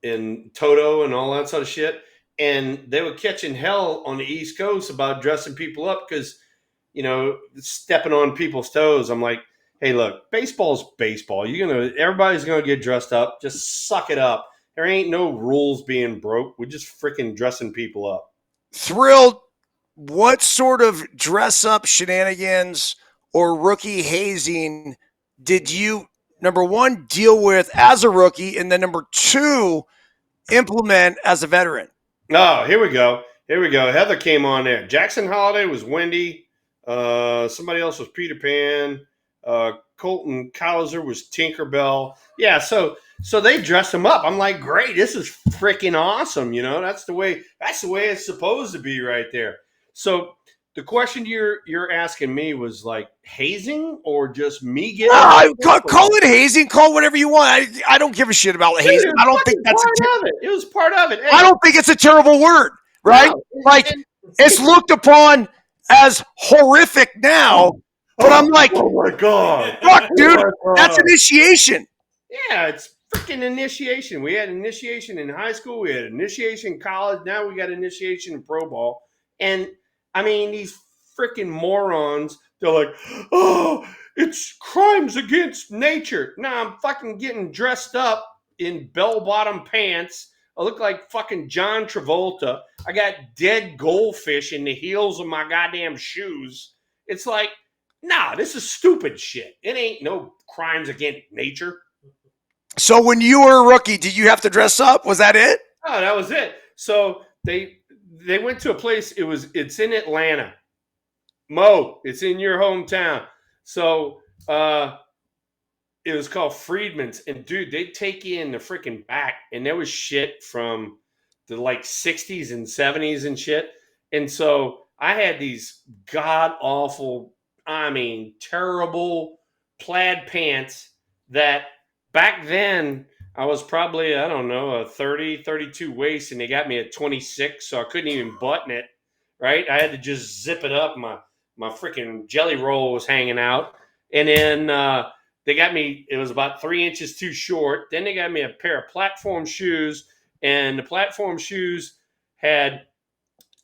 in Toto and all that sort of shit. And they were catching hell on the East Coast about dressing people up because, stepping on people's toes. I'm like, hey, look, baseball's baseball. Everybody's gonna get dressed up. Just suck it up. There ain't no rules being broke. We're just freaking dressing people up. Thrilled. What sort of dress-up shenanigans or rookie hazing did you, number one, deal with as a rookie, and then number two, implement as a veteran? Oh, here we go. Heather came on there. Jackson Holiday was Wendy. Somebody else was Peter Pan. Colton Cowser was Tinkerbell. Yeah, so they dressed him up. I'm like, great, this is freaking awesome. That's the way it's supposed to be right there. So the question you're asking me was like hazing or just me getting call it hazing, call whatever you want. I don't give a shit about hazing. I don't think that's part of it. It was part of it. Hey. I don't think it's a terrible word, right? No, it's looked upon as horrific now, but I'm like, oh my God. Fuck, dude, that's initiation. Yeah, it's freaking initiation. We had initiation in high school, we had initiation in college, now we got initiation in pro ball. And these freaking morons. They're like, oh, it's crimes against nature. Nah, I'm fucking getting dressed up in bell-bottom pants. I look like fucking John Travolta. I got dead goldfish in the heels of my goddamn shoes. It's like, nah, this is stupid shit. It ain't no crimes against nature. So when you were a rookie, did you have to dress up? Was that it? Oh, that was it. So they went to a place. It's in Atlanta. Mo, it's in your hometown. So it was called Friedman's, and dude, they'd take you in the freaking back, and there was shit from the like 60s and 70s and shit. And so I had these god awful, I mean, terrible plaid pants that back then I was probably, I don't know, a 30, 32 waist, and they got me at 26, so I couldn't even button it, right? I had to just zip it up. My freaking jelly roll was hanging out. And then they got me, it was about 3 inches too short. Then they got me a pair of platform shoes, and the platform shoes had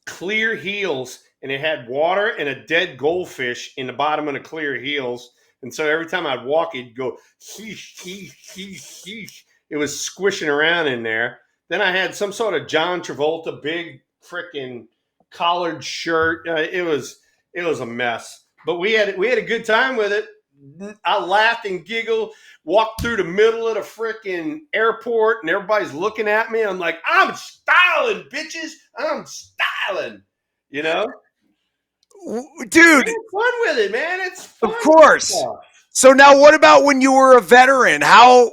clear heels, and it had water and a dead goldfish in the bottom of the clear heels. And so every time I'd walk, it'd go, heesh, heesh, heesh, heesh. It was squishing around in there. Then I had some sort of John Travolta big freaking collared shirt. It was a mess, but we had a good time with it. I laughed and giggled, walked through the middle of the freaking airport, and everybody's looking at me. I'm like, I'm styling, bitches. I'm styling, you know? Dude. Have fun with it, man. It's fun. Of course. So now what about when you were a veteran? How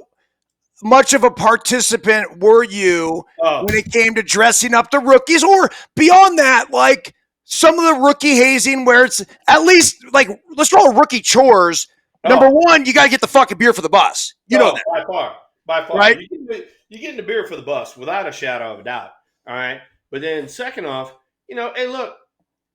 much of a participant were you when it came to dressing up the rookies? Or beyond that, like some of the rookie hazing where it's at least like, let's draw rookie chores. Number one, you got to get the fucking beer for the bus. You know that. By far. Right? You get the beer for the bus without a shadow of a doubt. All right. But then second off, you know, hey, look,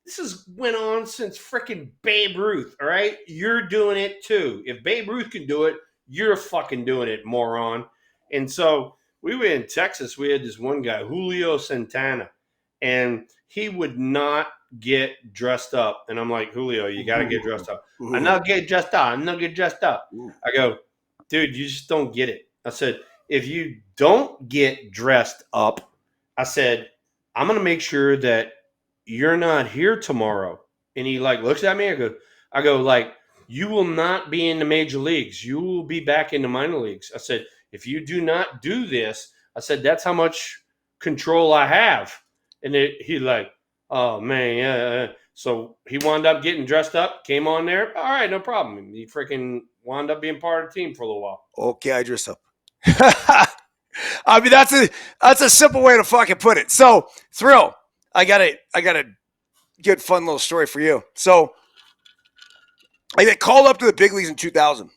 this has went on since freaking Babe Ruth. All right. You're doing it too. If Babe Ruth can do it, you're fucking doing it, moron. And so we were in Texas. We had this one guy, Julio Santana, and he would not get dressed up. And I'm like, Julio, you got to get dressed up. I'm not getting dressed up. I go, dude, you just don't get it. I said, if you don't get dressed up, I said, I'm going to make sure that you're not here tomorrow. And he like looks at me. I go like, you will not be in the major leagues. You will be back in the minor leagues. I said, if you do not do this, I said, that's how much control I have. And he like, oh, man, yeah. So he wound up getting dressed up, came on there. All right, no problem. He freaking wound up being part of the team for a little while. Okay, I dress up. I mean, that's a simple way to fucking put it. So, Thrill, I got a good, fun little story for you. So, I get called up to the big leagues in 2000.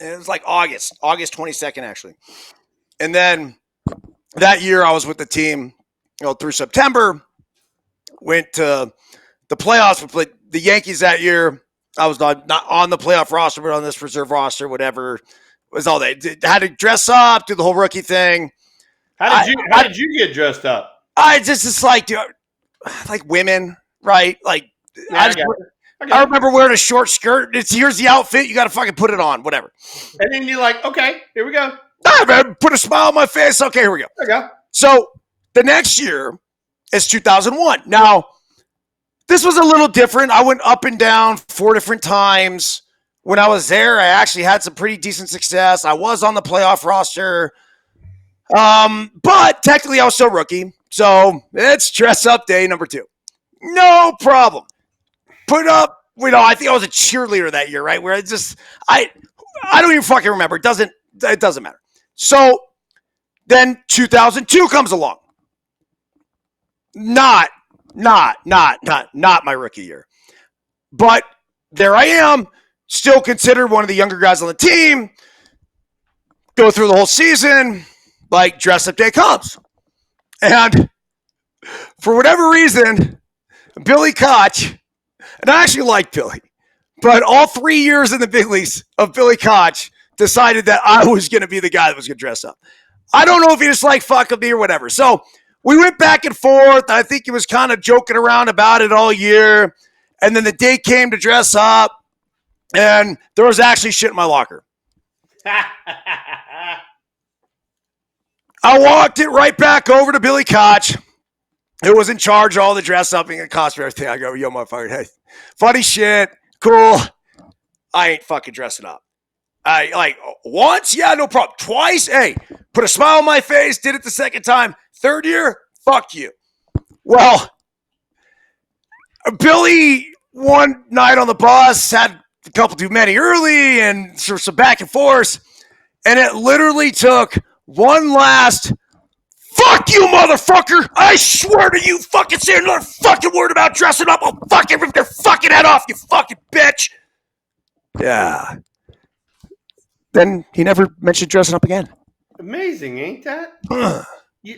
And it was like August 22nd, actually. And then that year I was with the team, through September. Went to the playoffs. We played the Yankees that year. I was not on the playoff roster, but on this reserve roster, whatever. It was all that. Had to dress up, do the whole rookie thing. How did you get dressed up? I just like, dude, like women, right? Like, yeah, I remember wearing a short skirt. Here's the outfit. You got to fucking put it on, whatever. And then you're like, okay, here we go. Man, put a smile on my face. Okay, here we go. There you go. So the next year is 2001. Now, this was a little different. I went up and down 4 different times. When I was there, I actually had some pretty decent success. I was on the playoff roster. But technically I was still rookie. So it's dress up day number 2. No problem. Put up, I think I was a cheerleader that year, right? Where I don't even fucking remember. It doesn't matter. So then 2002 comes along. Not my rookie year. But there I am, still considered one of the younger guys on the team. Go through the whole season, like dress up day comes. And for whatever reason, Billy Koch, and I actually like Billy, but all 3 years in the big leagues of Billy Koch decided that I was going to be the guy that was going to dress up. I don't know if he just like fucking me or whatever. So we went back and forth. I think he was kind of joking around about it all year. And then the day came to dress up, and there was actually shit in my locker. I walked it right back over to Billy Koch, who was in charge of all the dress upping and costume everything. I go, yo, motherfucker, hey, funny shit, cool. I ain't fucking dressing up. I like once, yeah, no problem. Twice, hey, put a smile on my face, did it the second time. Third year, fuck you. Well, Billy one night on the bus had a couple too many early and some back and forth, and it literally took one last fuck you, motherfucker! I swear to you, fucking say another fucking word about dressing up, I'll fucking rip their fucking head off, you fucking bitch! Yeah. Then he never mentioned dressing up again. Amazing, ain't that?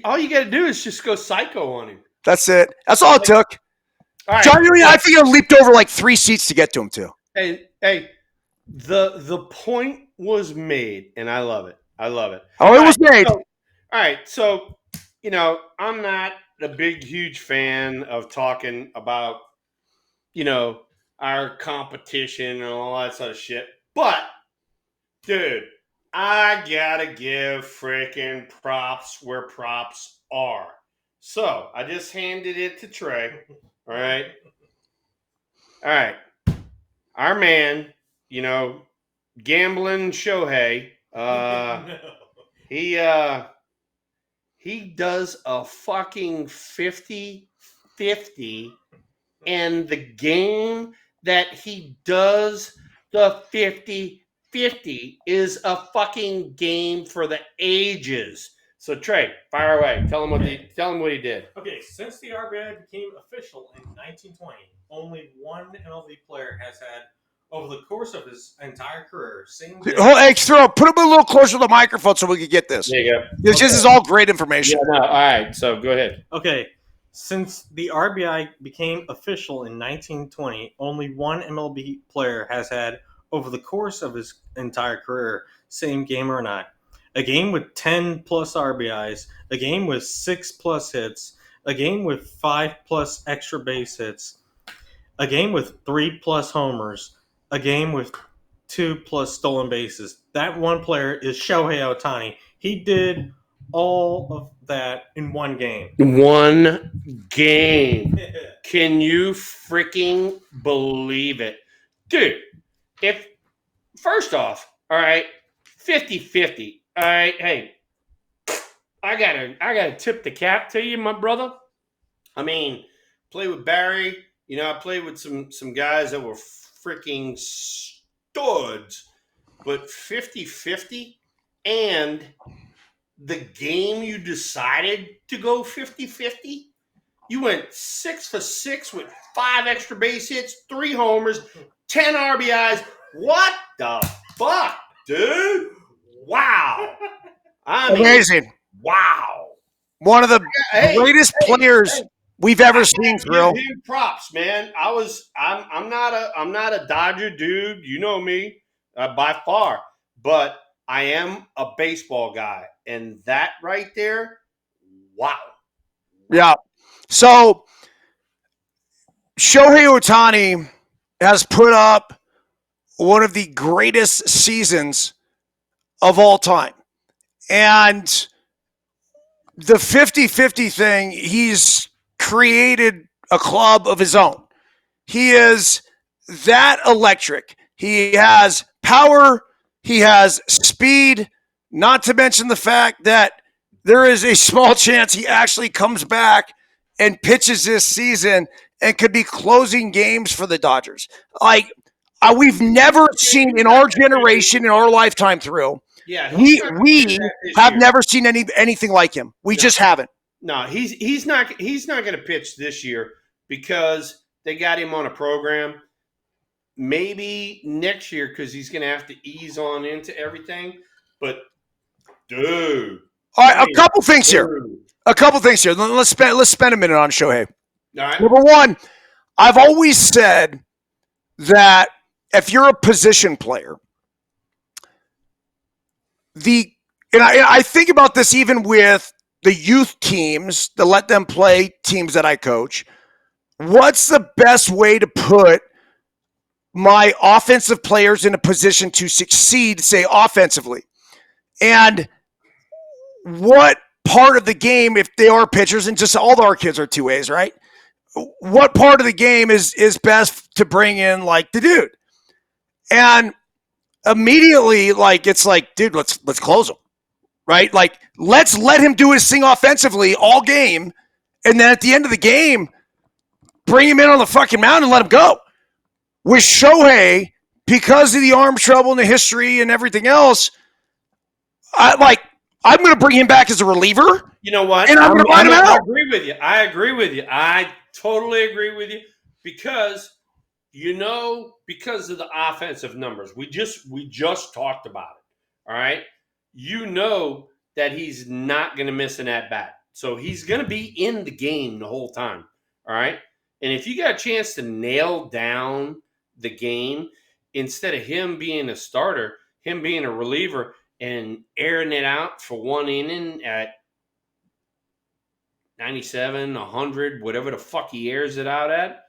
All you got to do is just go psycho on him. That's it. That's all it took. All right. John, I think I leaped over like 3 seats to get to him, too. Hey, the point was made, and I love it. I love it. Oh, it was made. All right, so, I'm not a big, huge fan of talking about, our competition and all that sort of shit. But, dude, I gotta give freaking props where props are. So, I just handed it to Trey. All right. Our man, gambling Shohei, he does a fucking 50-50, and the game that he does the 50-50 is a fucking game for the ages. So Trey, fire away. Tell him what he did. Okay, since the RBI became official in 1920, only one MLB player has had, over the course of his entire career, Hey, throw, put him a little closer to the microphone so we can get this. There you go. This is all great information. Yeah, no, all right, so go ahead. Okay, since the RBI became official in 1920, only one MLB player has had, over the course of his entire career, same game or not, a game with 10 plus RBIs, a game with 6 plus hits, a game with 5 plus extra base hits, a game with 3 plus homers, a game with 2 plus stolen bases. That one player is Shohei Ohtani. He did all of that in one game. One game. Can you freaking believe it? Dude, first off, all right, 50-50. All right, hey, I gotta tip the cap to you, my brother. I mean, play with Barry. I played with some guys that were freaking studs, but 50-50, and the game you decided to go 50-50, you went 6 for 6 with 5 extra base hits, 3 homers, 10 RBIs. What the fuck, dude? Wow. Amazing. Wow. One of the greatest players we've ever seen, Thrill. Give him props, man. I'm not a Dodger dude. You know me, by far. But I am a baseball guy. And that right there, wow. Yeah. So Shohei Ohtani has put up one of the greatest seasons of all time. And the 50-50 thing, he's created a club of his own. He is that electric. He has power. He has speed, not to mention the fact that there is a small chance he actually comes back and pitches this season and could be closing games for the Dodgers. Like, we've never seen in our generation, in our lifetime, Thrill. Yeah, we have never seen anything like him. We just haven't. No, he's not going to pitch this year because they got him on a program. Maybe next year because he's going to have to ease on into everything. But dude, all right, a couple things here. Let's spend a minute on Shohei. All right. Number one, I've always said that if you're a position player, I think about this even with the youth teams, to let them play teams that I coach. what's the best way to put my offensive players in a position to succeed, say offensively? And what part of the game, if they are pitchers, and just all our kids are two ways, right? What part of the game is best to bring in like the dude? And immediately, like, it's like, dude, let's close him, right? Like, let's let him do his thing offensively all game, and then at the end of the game, bring him in on the fucking mound and let him go. With Shohei, because of the arm trouble and the history and everything else, I'm going to bring him back as a reliever. You know what? And I'm going to ride him out. I agree with you. I totally agree with you because because of the offensive numbers. We just talked about it. All right. You know that he's not going to miss an at bat. So he's going to be in the game the whole time. All right. And if you got a chance to nail down the game, instead of him being a starter, him being a reliever and airing it out for one inning at 97, 100, whatever the fuck he airs it out at,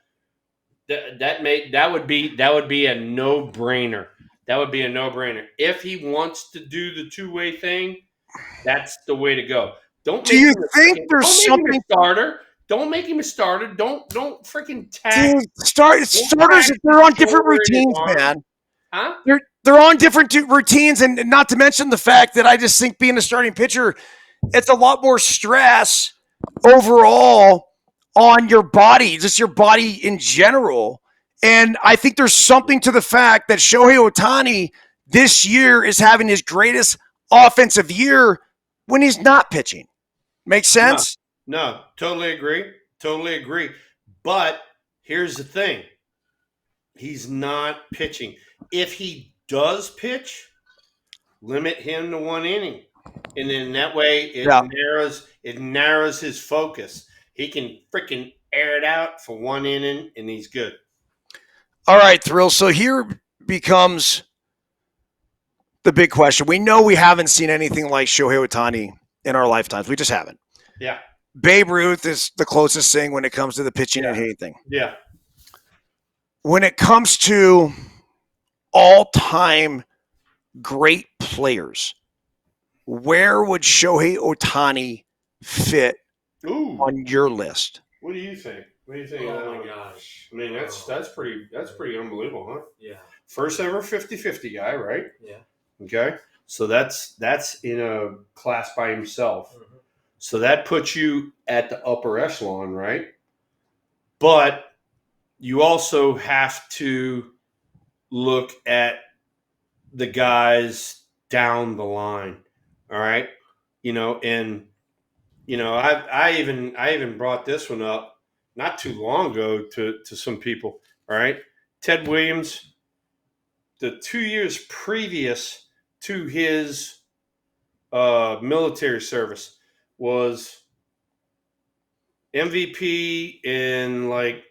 that would be a no-brainer. That would be a no-brainer. If he wants to do the two-way thing, that's the way to go. Do you think there's something starter? Don't make him a starter. Don't freaking tag. Dude, starters, they're on different routines, man. Huh? They're on different routines, and not to mention the fact that I just think being a starting pitcher, it's a lot more stress overall on your body, just your body in general. And I think there's something to the fact that Shohei Ohtani this year is having his greatest offensive year when he's not pitching. Makes sense? No, totally agree. Totally agree. But here's the thing. He's not pitching. If he does pitch, limit him to one inning. And then that way it narrows his focus. He can freaking air it out for one inning and he's good. All right, Thrill. So here becomes the big question. We know we haven't seen anything like Shohei Ohtani in our lifetimes. We just haven't. Yeah. Babe Ruth is the closest thing when it comes to the pitching and hitting thing. Yeah. When it comes to all-time great players, where would Shohei Ohtani fit on your list? What do you think? What do you think? Oh my gosh. I mean, that's pretty unbelievable, huh? Yeah. First ever 50-50 guy, right? Yeah. Okay. So that's in a class by himself. Mm-hmm. So that puts you at the upper echelon, right? But you also have to look at the guys down the line. All right. I even brought this one up not too long ago to some people. All right. Ted Williams, the 2 years previous to his military service, was MVP in what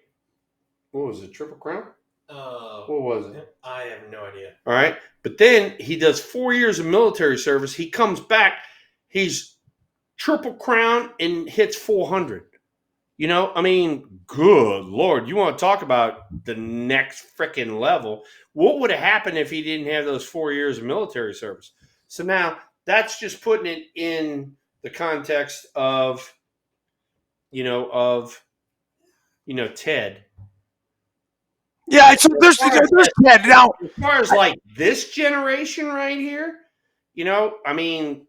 was it, Triple Crown? What was it? I have no idea. All right. But then he does 4 years of military service. He comes back. He's Triple Crown and hits 400. I mean, good Lord. You want to talk about the next freaking level. What would have happened if he didn't have those 4 years of military service? So now that's just putting it in the context of Ted. Yeah, so there's Ted. Now, as far as like this generation right here, I mean,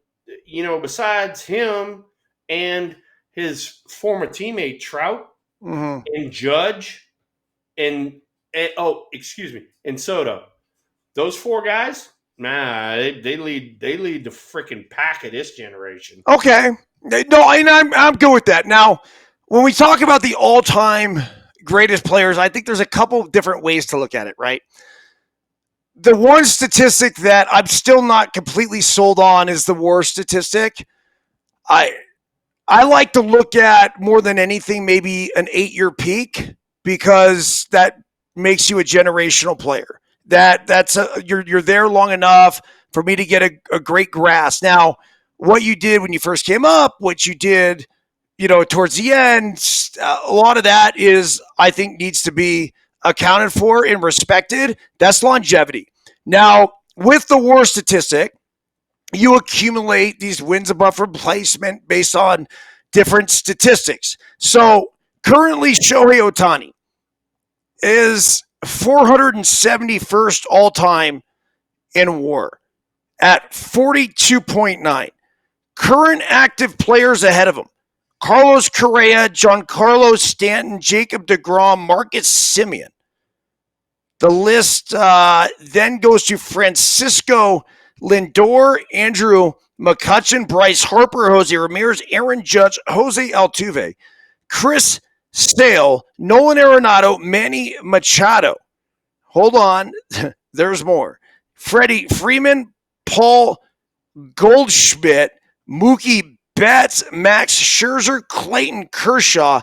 besides him and his former teammate Trout and Judge and Soto, those four guys, they lead the freaking pack of this generation. Okay, no, and I'm good with that. Now, when we talk about the all-time greatest players, I think there's a couple different ways to look at it, right? The one statistic that I'm still not completely sold on is the WAR statistic. I like to look at more than anything maybe an 8-year peak, because that makes you a generational player. You're there long enough for me to get a great grasp. Now, what you did when you first came up, what you did towards the end, a lot of that is, I think, needs to be accounted for and respected. That's longevity. Now, with the WAR statistic, you accumulate these wins above replacement based on different statistics. So currently, Shohei Ohtani is 471st all time in WAR at 42.9. Current active players ahead of him: Carlos Correa, Giancarlo Stanton, Jacob deGrom, Marcus Semien. The list then goes to Francisco Lindor, Andrew McCutchen, Bryce Harper, Jose Ramirez, Aaron Judge, Jose Altuve, Chris Sale, Nolan Arenado, Manny Machado. Hold on, there's more. Freddie Freeman, Paul Goldschmidt, Mookie Betts, Max Scherzer, Clayton Kershaw,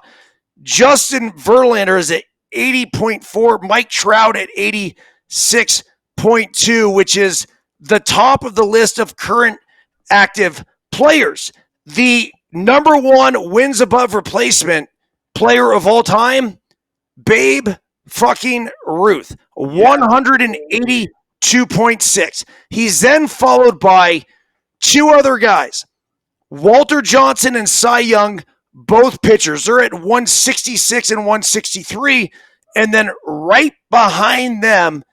Justin Verlander is at 80.4, Mike Trout at 86.2, which is the top of the list of current active players. The number one wins above replacement player of all time, Babe fucking Ruth, 182.6. He's then followed by two other guys, Walter Johnson and Cy Young, both pitchers. They're at 166 and 163. And then right behind them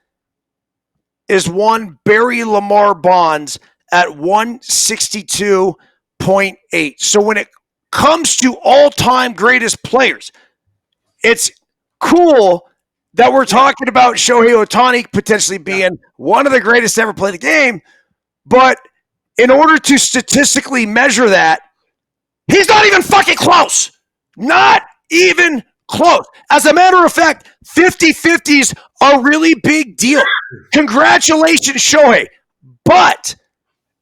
is one Barry Lamar Bonds at 162.8. So when it comes to all-time greatest players, it's cool that we're talking about Shohei Ohtani potentially being one of the greatest to ever play the game. But in order to statistically measure that, he's not even fucking close. Not even close. As a matter of fact, 50-50s are a really big deal. Congratulations, Shohei. But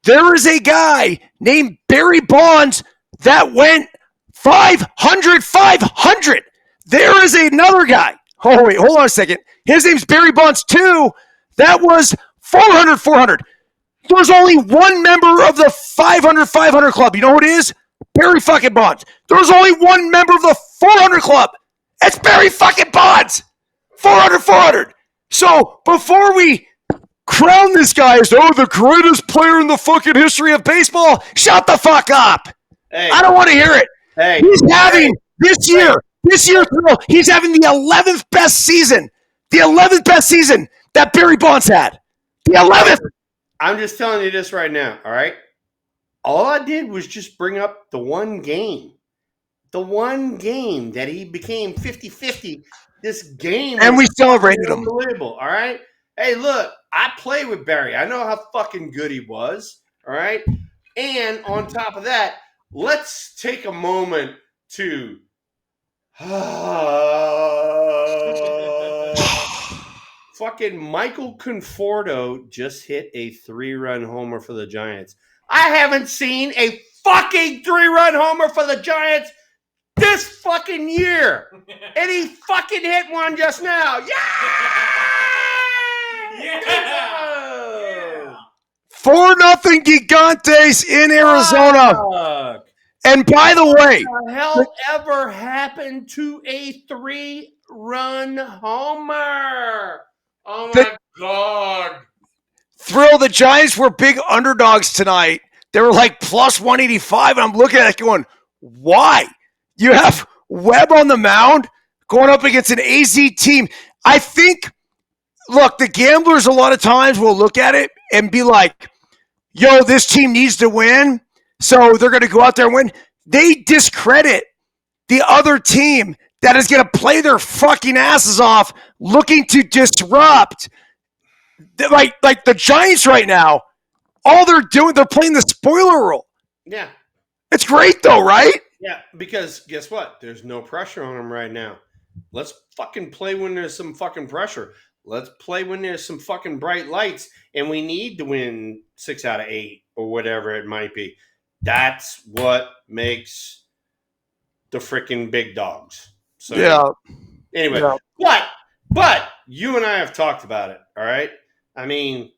there is a guy named Barry Bonds that went 500. There is another guy. Oh, wait, hold on a second. His name's Barry Bonds, too. That was 400. There's only one member of the 500 club. You know who it is? Barry fucking Bonds. There's only one member of the 400 club. It's Barry fucking Bonds. 400. So before we crown this guy as, the greatest player in the fucking history of baseball, shut the fuck up. Hey, I don't want to hear it. Hey, he's having this year, he's having the 11th best season. The 11th best season that Barry Bonds had. The 11th. I'm just telling you this right now, all right? All I did was just bring up the one game. The one game that he became 50-50. This game. And we celebrated him. Unbelievable, all right? Hey, look, I played with Barry. I know how fucking good he was, all right? And on top of that, let's take a moment to fucking Michael Conforto just hit a 3-run homer for the Giants. I haven't seen a fucking 3-run homer for the Giants this fucking year. And he fucking hit one just now. Yeah! 4-0 Gigantes in Arizona. Fuck. And by the way, what the hell ever happened to a 3-run homer? Oh my God. Thrill, the Giants were big underdogs tonight. They were like plus 185, and I'm looking at it going, why? You have Webb on the mound going up against an AZ team. I think, look, the gamblers a lot of times will look at it and be like, yo, this team needs to win, so they're going to go out there and win. They discredit the other team that is going to play their fucking asses off looking to disrupt. Like the Giants right now, all they're doing, they're playing the spoiler role. Yeah. It's great though, right? Yeah, because guess what? There's no pressure on them right now. Let's fucking play when there's some fucking pressure. Let's play when there's some fucking bright lights, and we need to win 6 out of 8 or whatever it might be. That's what makes the freaking big dogs. So Yeah. Anyway, but you and I have talked about it, all right? I mean,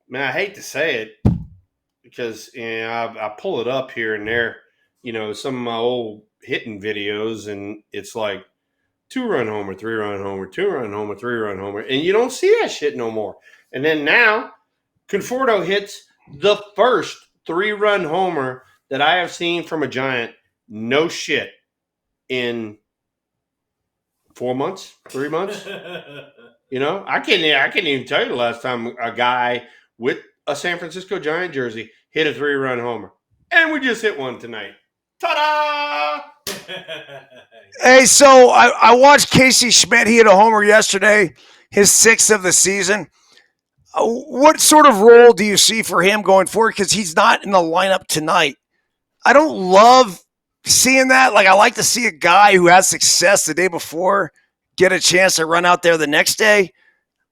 man, I hate to say it because I pull it up here and there, some of my old hitting videos, and it's like 2-run homer, 3-run homer, 2-run homer, 3-run homer, and you don't see that shit no more. And then now, Conforto hits the first 3-run homer that I have seen from a Giant. No shit, in 4 months, 3 months. I can't even tell you the last time a guy with a San Francisco Giant jersey hit a 3-run homer. And we just hit one tonight. Ta-da! Hey, so I watched Casey Schmidt. He hit a homer yesterday, his 6th of the season. What sort of role do you see for him going forward? Because he's not in the lineup tonight. I don't love seeing that. Like, I like to see a guy who has success the day before get a chance to run out there the next day.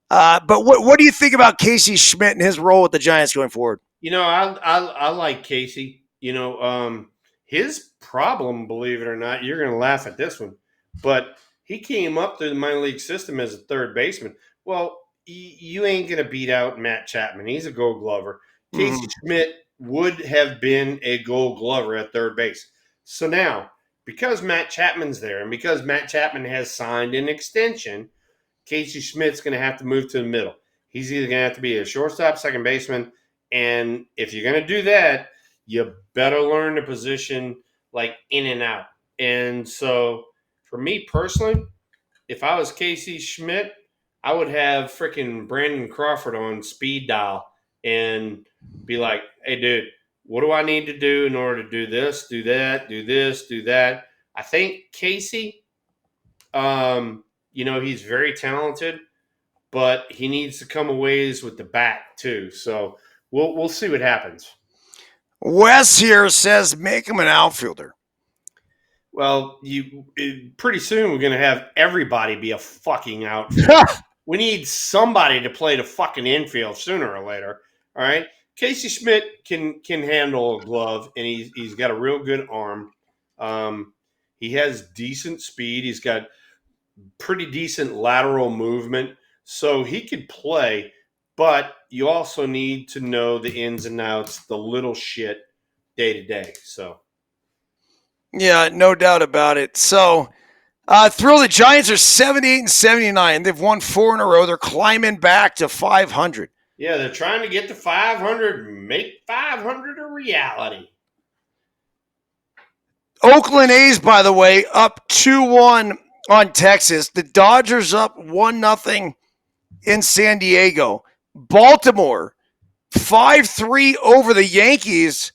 But what do you think about Casey Schmidt and his role with the Giants going forward? I like Casey. His problem, believe it or not, you're going to laugh at this one, but he came up through the minor league system as a third baseman. Well, you ain't going to beat out Matt Chapman. He's a Gold Glover. Casey Schmidt would have been a Gold Glover at third base. So now, because Matt Chapman's there and because Matt Chapman has signed an extension, Casey Schmidt's going to have to move to the middle. He's either going to have to be a shortstop, second baseman, and if you're going to do that, you better learn the position like in and out. And so for me personally, if I was Casey Schmidt, I would have freaking Brandon Crawford on speed dial and be like, hey, dude, what do I need to do in order to do this, do that, do this, do that? I think Casey, he's very talented, but he needs to come a ways with the bat too. So we'll see what happens. Wes here says make him an outfielder. Well, pretty soon we're going to have everybody be a fucking outfielder. We need somebody to play the fucking infield sooner or later. All right, Casey Schmidt can handle a glove, and he's got a real good arm. He has decent speed. He's got pretty decent lateral movement, so he could play. But you also need to know the ins and outs, the little shit, day to day. So, yeah, no doubt about it. So, Thrill, the Giants are 78-79. They've won 4 in a row. They're climbing back to 500. Yeah, they're trying to get to 500, make 500 a reality. Oakland A's, by the way, up 2-1 on Texas. The Dodgers up 1-0 in San Diego. Baltimore 5-3 over the Yankees.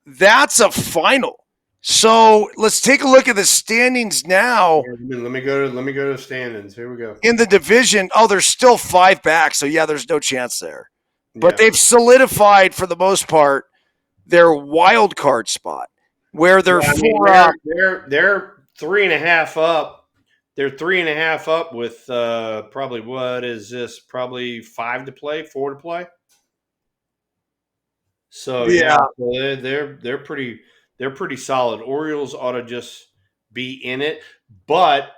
That's a final. So let's take a look at the standings now. Let me go to the standings. Here we go. In the division, there's still 5 back, so yeah, there's no chance there. But they've solidified for the most part their wild card spot, where they're 4 up. They're 3.5 up. They're 3.5 up with probably what is this? Probably 5 to play, 4 to play. So yeah, they're pretty solid. Orioles ought to just be in it. But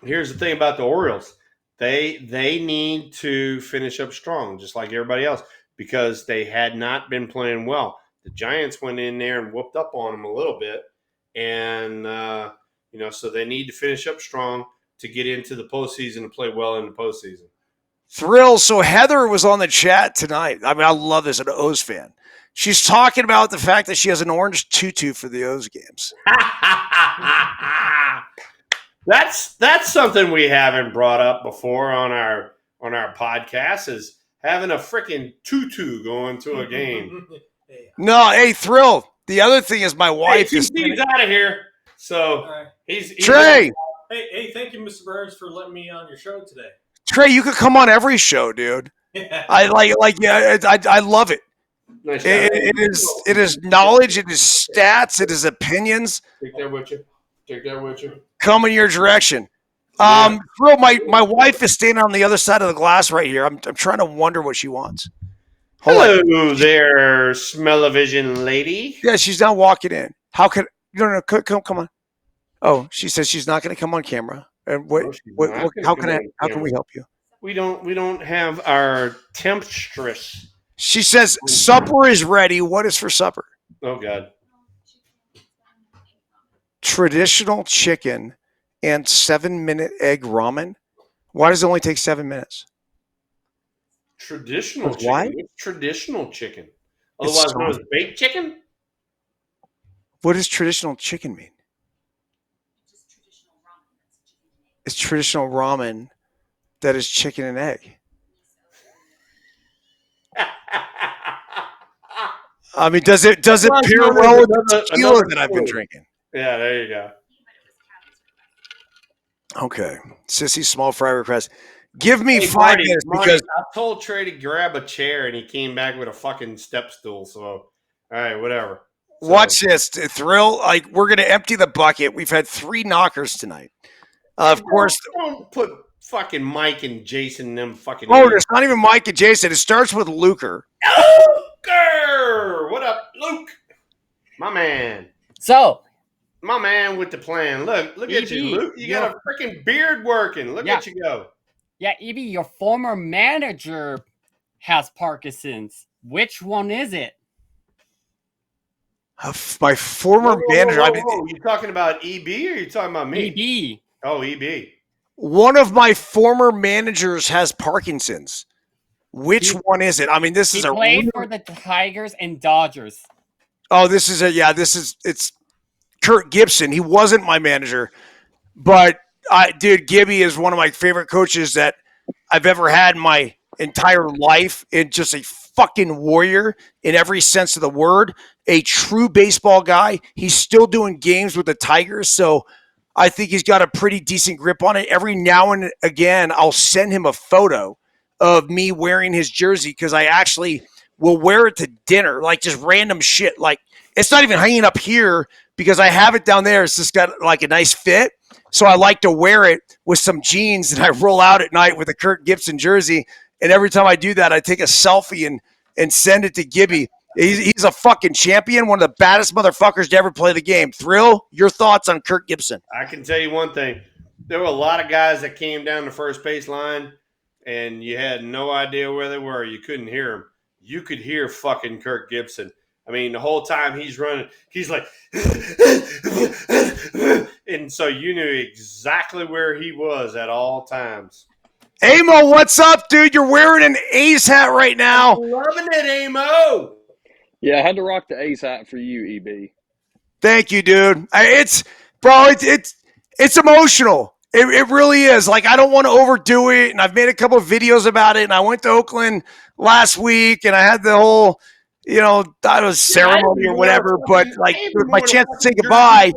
here's the thing about the Orioles: they need to finish up strong, just like everybody else, because they had not been playing well. The Giants went in there and whooped up on them a little bit, and so they need to finish up strong to get into the postseason and play well in the postseason. Thrill. So Heather was on the chat tonight. I mean, I love this, an O's fan. She's talking about the fact that she has an orange tutu for the O's games. That's something we haven't brought up before on our podcast, is having a freaking tutu going to a game. No, hey, Thrill. The other thing is my wife is out of here. So he's Trey. Hey, thank you, Mr. Byrnes, for letting me on your show today. Trey, you could come on every show, dude. I love it. Nice it is knowledge, it is stats, it is opinions. Take that with you. Coming your direction. Bro, my wife is standing on the other side of the glass right here. I'm trying to wonder what she wants. Hello there, smell-o-vision lady. Yeah, she's now walking in. How can no come on? Oh, she says she's not going to come on camera. And how can we help you? We don't have our temptress. She says supper is ready. What is for supper? Oh God. traditional chicken and 7-minute egg ramen. Why does it only take 7 minutes? Traditional chicken. Why? It's traditional chicken. It's Otherwise known soft. as baked chicken? What does traditional chicken mean? It's traditional ramen that is chicken and egg. I mean, does it pair well with the tequila that I've been drinking? Yeah, there you go. Okay. Sissy small fry request. Give me Hey, 5 minutes because I told Trey to grab a chair and he came back with a fucking step stool. So, all right, whatever. So, watch this. Thrill, like, we're going to empty the bucket. We've had 3 knockers tonight. Of course. Don't put fucking Mike and Jason in them fucking. Oh, it's not even Mike and Jason. It starts with Luker. Luker! What up, Luke? My man. So, my man with the plan. Look at you, Luke. You got a freaking beard working. Look at you go. Yeah, EB, your former manager has Parkinson's. Which one is it? My former manager. Whoa. You talking about EB or you talking about me? EB. Oh, EB. One of my former managers has Parkinson's. Which one is it? I mean, this is He played for the Tigers and Dodgers. Oh, it's Kurt Gibson. He wasn't my manager, but Gibby is one of my favorite coaches that I've ever had in my entire life. And just a fucking warrior in every sense of the word. A true baseball guy. He's still doing games with the Tigers, so I think he's got a pretty decent grip on it. Every now and again, I'll send him a photo of me wearing his jersey because I actually will wear it to dinner, like just random shit. Like, it's not even hanging up here because I have it down there. It's just got like a nice fit. So I like to wear it with some jeans and I roll out at night with a Kurt Gibson jersey. And every time I do that, I take a selfie and send it to Gibby. He's a fucking champion, one of the baddest motherfuckers to ever play the game. Thrill, your thoughts on Kurt Gibson? I can tell you one thing. There were a lot of guys that came down the first base line and you had no idea where they were. You couldn't hear them. You could hear fucking Kurt Gibson. I mean, the whole time he's running, he's like, and so you knew exactly where he was at all times. Amo, what's up, dude? You're wearing an A's hat right now. I'm loving it, Amo. Yeah, I had to rock the A's hat for you, EB. Thank you, dude. It's emotional. It really is. Like, I don't want to overdo it, and I've made a couple of videos about it, and I went to Oakland last week, and I had the whole, ceremony or whatever, but like it was my chance to say goodbye.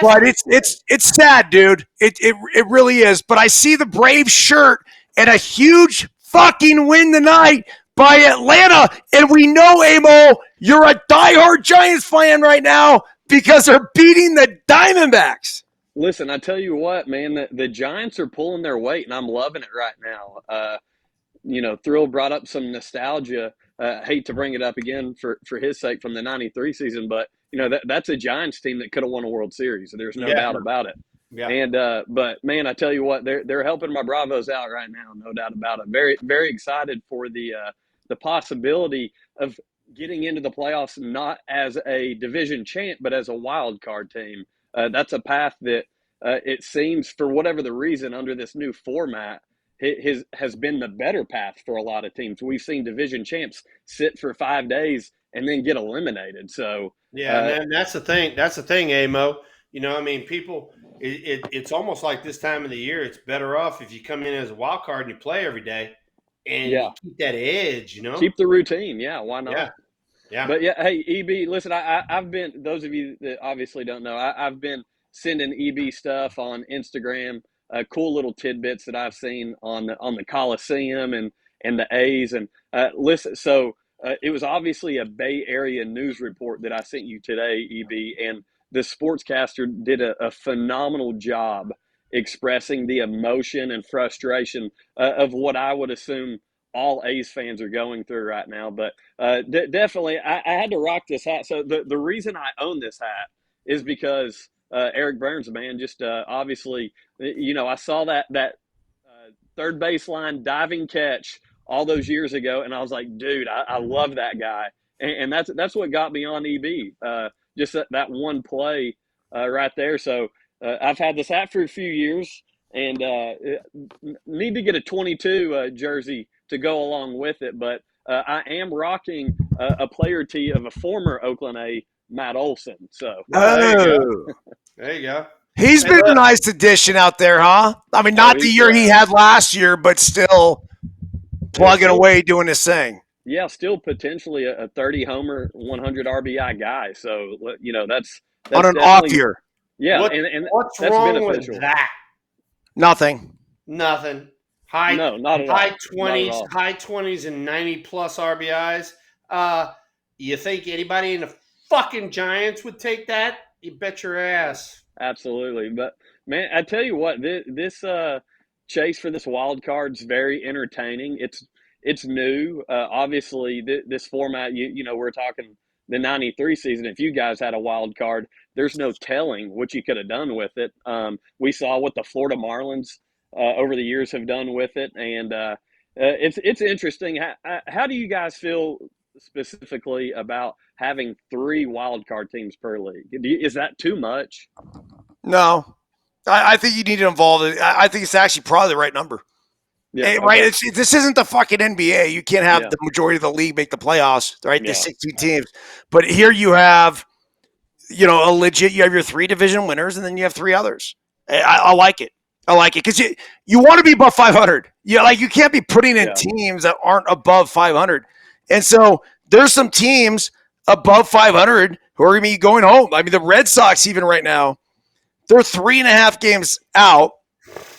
But it's sad, dude. It really is. But I see the Brave shirt and a huge fucking win tonight by Atlanta, and we know, Amo, you're a diehard Giants fan right now because they're beating the Diamondbacks. Listen, I tell you what, man, the Giants are pulling their weight, and I'm loving it right now. Thrill brought up some nostalgia. Hate to bring it up again for his sake from the 93 season, but, that's a Giants team that could have won a World Series. There's no doubt about it. Yeah. And but, man, I tell you what, they're helping my Bravos out right now, no doubt about it. Very, very excited for the possibility of getting into the playoffs not as a division champ, but as a wild card team. That's a path that it seems, for whatever the reason, under this new format, has been the better path for a lot of teams. We've seen division champs sit for 5 days and then get eliminated. So and that's the thing. That's the thing, Amo. People. It's almost like this time of the year. It's better off if you come in as a wild card and you play every day, and you keep that edge. Keep the routine. Yeah, why not? Yeah. But yeah, hey, EB, listen, I've been, those of you that obviously don't know, I've been sending EB stuff on Instagram, cool little tidbits that I've seen on the Coliseum and the A's. And listen, so it was obviously a Bay Area news report that I sent you today, EB, and the sportscaster did a phenomenal job expressing the emotion and frustration of what I would assume all A's fans are going through right now. But definitely, I had to rock this hat. So the reason I own this hat is because Eric Byrnes, man, just obviously, I saw that third baseline diving catch all those years ago, and I was like, dude, I love that guy. And that's what got me on EB. Just that one play right there. So I've had this hat for a few years, and need to get a 22 jersey to go along with it. But I am rocking a player tee of a former Oakland A, Matt Olson. So there you go. Oh, There you go. he's been a nice addition out there, huh? I mean, not the he's, year he had last year, but still plugging away, doing his thing. Yeah, still potentially a 30 homer, 100 RBI guy. So that's On an definitely off year. Yeah, What- and What's that's wrong beneficial. with that? Nothing. Nothing. No, not at all. High Not at 20s, all. high 20s and 90+ RBIs. You think anybody in the fucking Giants would take that? You bet your ass. Absolutely. But man, I tell you what, this chase for this wild card's very entertaining. It's new. Obviously, this format, we're talking the '93 season. If you guys had a wild card, there's no telling what you could have done with it. We saw what the Florida Marlins over the years have done with it, and it's interesting. How do you guys feel specifically about having 3 wild card teams per league? Is that too much? No. I think you need to involve it. I think it's actually probably the right number. Yeah, Hey, okay. right? This isn't the fucking NBA. You can't have Yeah. the majority of the league make the playoffs, right? Yeah. There's 16 teams. But here you have, you have your 3 division winners, and then you have 3 others. I like it. I like it because you want to be above 500. You can't be putting in teams that aren't above 500. And so there's some teams above 500 who are going to be going home. I mean, the Red Sox even right now, they're 3.5 games out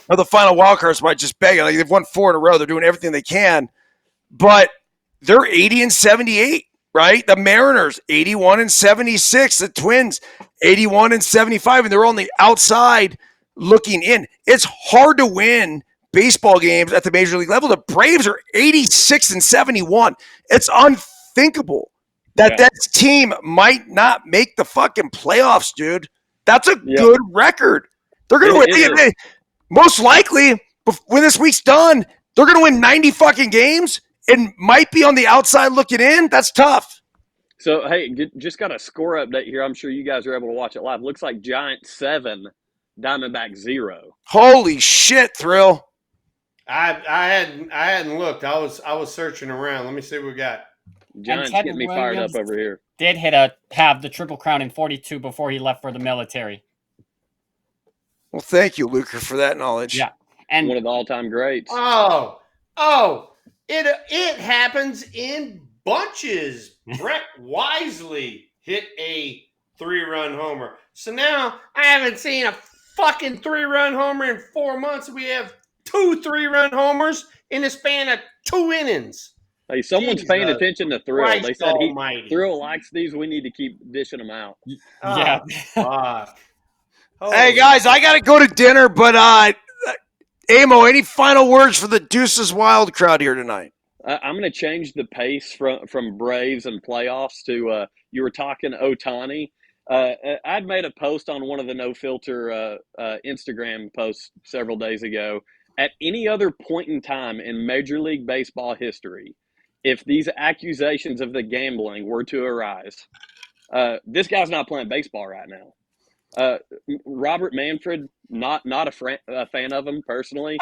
of the final wild card spot, just begging. They've won 4 in a row. They're doing everything they can, but they're 80-78, right? The Mariners 81-76, the Twins 81-75, and they're on the outside looking in. It's hard to win baseball games at the major league level. The Braves are 86-71. It's unthinkable that team might not make the fucking playoffs, dude. That's a good record. They're going to win. Most likely, when this week's done, they're going to win 90 fucking games and might be on the outside looking in. That's tough. So, hey, just got a score update here. I'm sure you guys are able to watch it live. Looks like Giants 7, Diamondback 0. Holy shit, Thrill. I hadn't looked. I was searching around. Let me see what we got. Giants getting me fired up over here. Did have the Triple Crown in 42 before he left for the military. Well, thank you, Luker, for that knowledge. Yeah. And one of the all-time greats. It happens in bunches. Brett Wisely hit a 3-run homer. So now I haven't seen a fucking 3-run homer in 4 months. We have 2 3-run homers in the span of 2 innings. Hey, someone's paying attention to Thrill. Christ They said almighty. Thrill likes these. We need to keep dishing them out. Yeah. Fuck. Hey, guys, I got to go to dinner, but Amo, any final words for the Deuces Wild crowd here tonight? I'm going to change the pace from Braves and playoffs to you were talking Ohtani. I'd made a post on one of the No Filter Instagram posts several days ago. At any other point in time in Major League Baseball history, if these accusations of the gambling were to arise, this guy's not playing baseball right now. Robert Manfred, not a fan of him personally.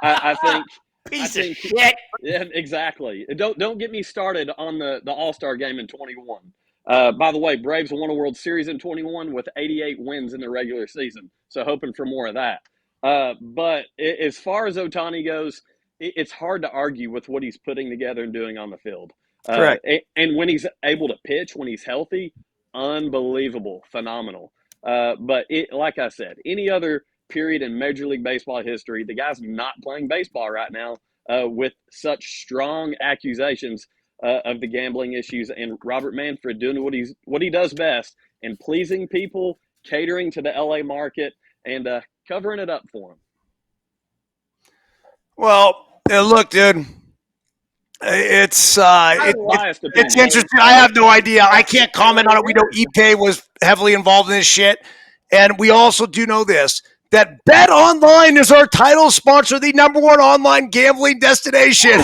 I think piece of shit. Yeah, exactly. Don't get me started on the All-Star game in 21. By the way, Braves won a World Series in 21 with 88 wins in the regular season. So hoping for more of that. But as far as Ohtani goes, it's hard to argue with what he's putting together and doing on the field. Correct. And when he's able to pitch, when he's healthy, unbelievable, phenomenal. But like I said, any other period in Major League Baseball history, the guy's not playing baseball right now with such strong accusations of the gambling issues, and Robert Manfred doing what he does best and pleasing people, catering to the LA market, and covering it up for him. Well, look, dude, it's interesting. I have no idea. I can't comment on it. We know Ipe was heavily involved in this shit, and we also do know this, that Bet Online is our title sponsor, the #1 online gambling destination.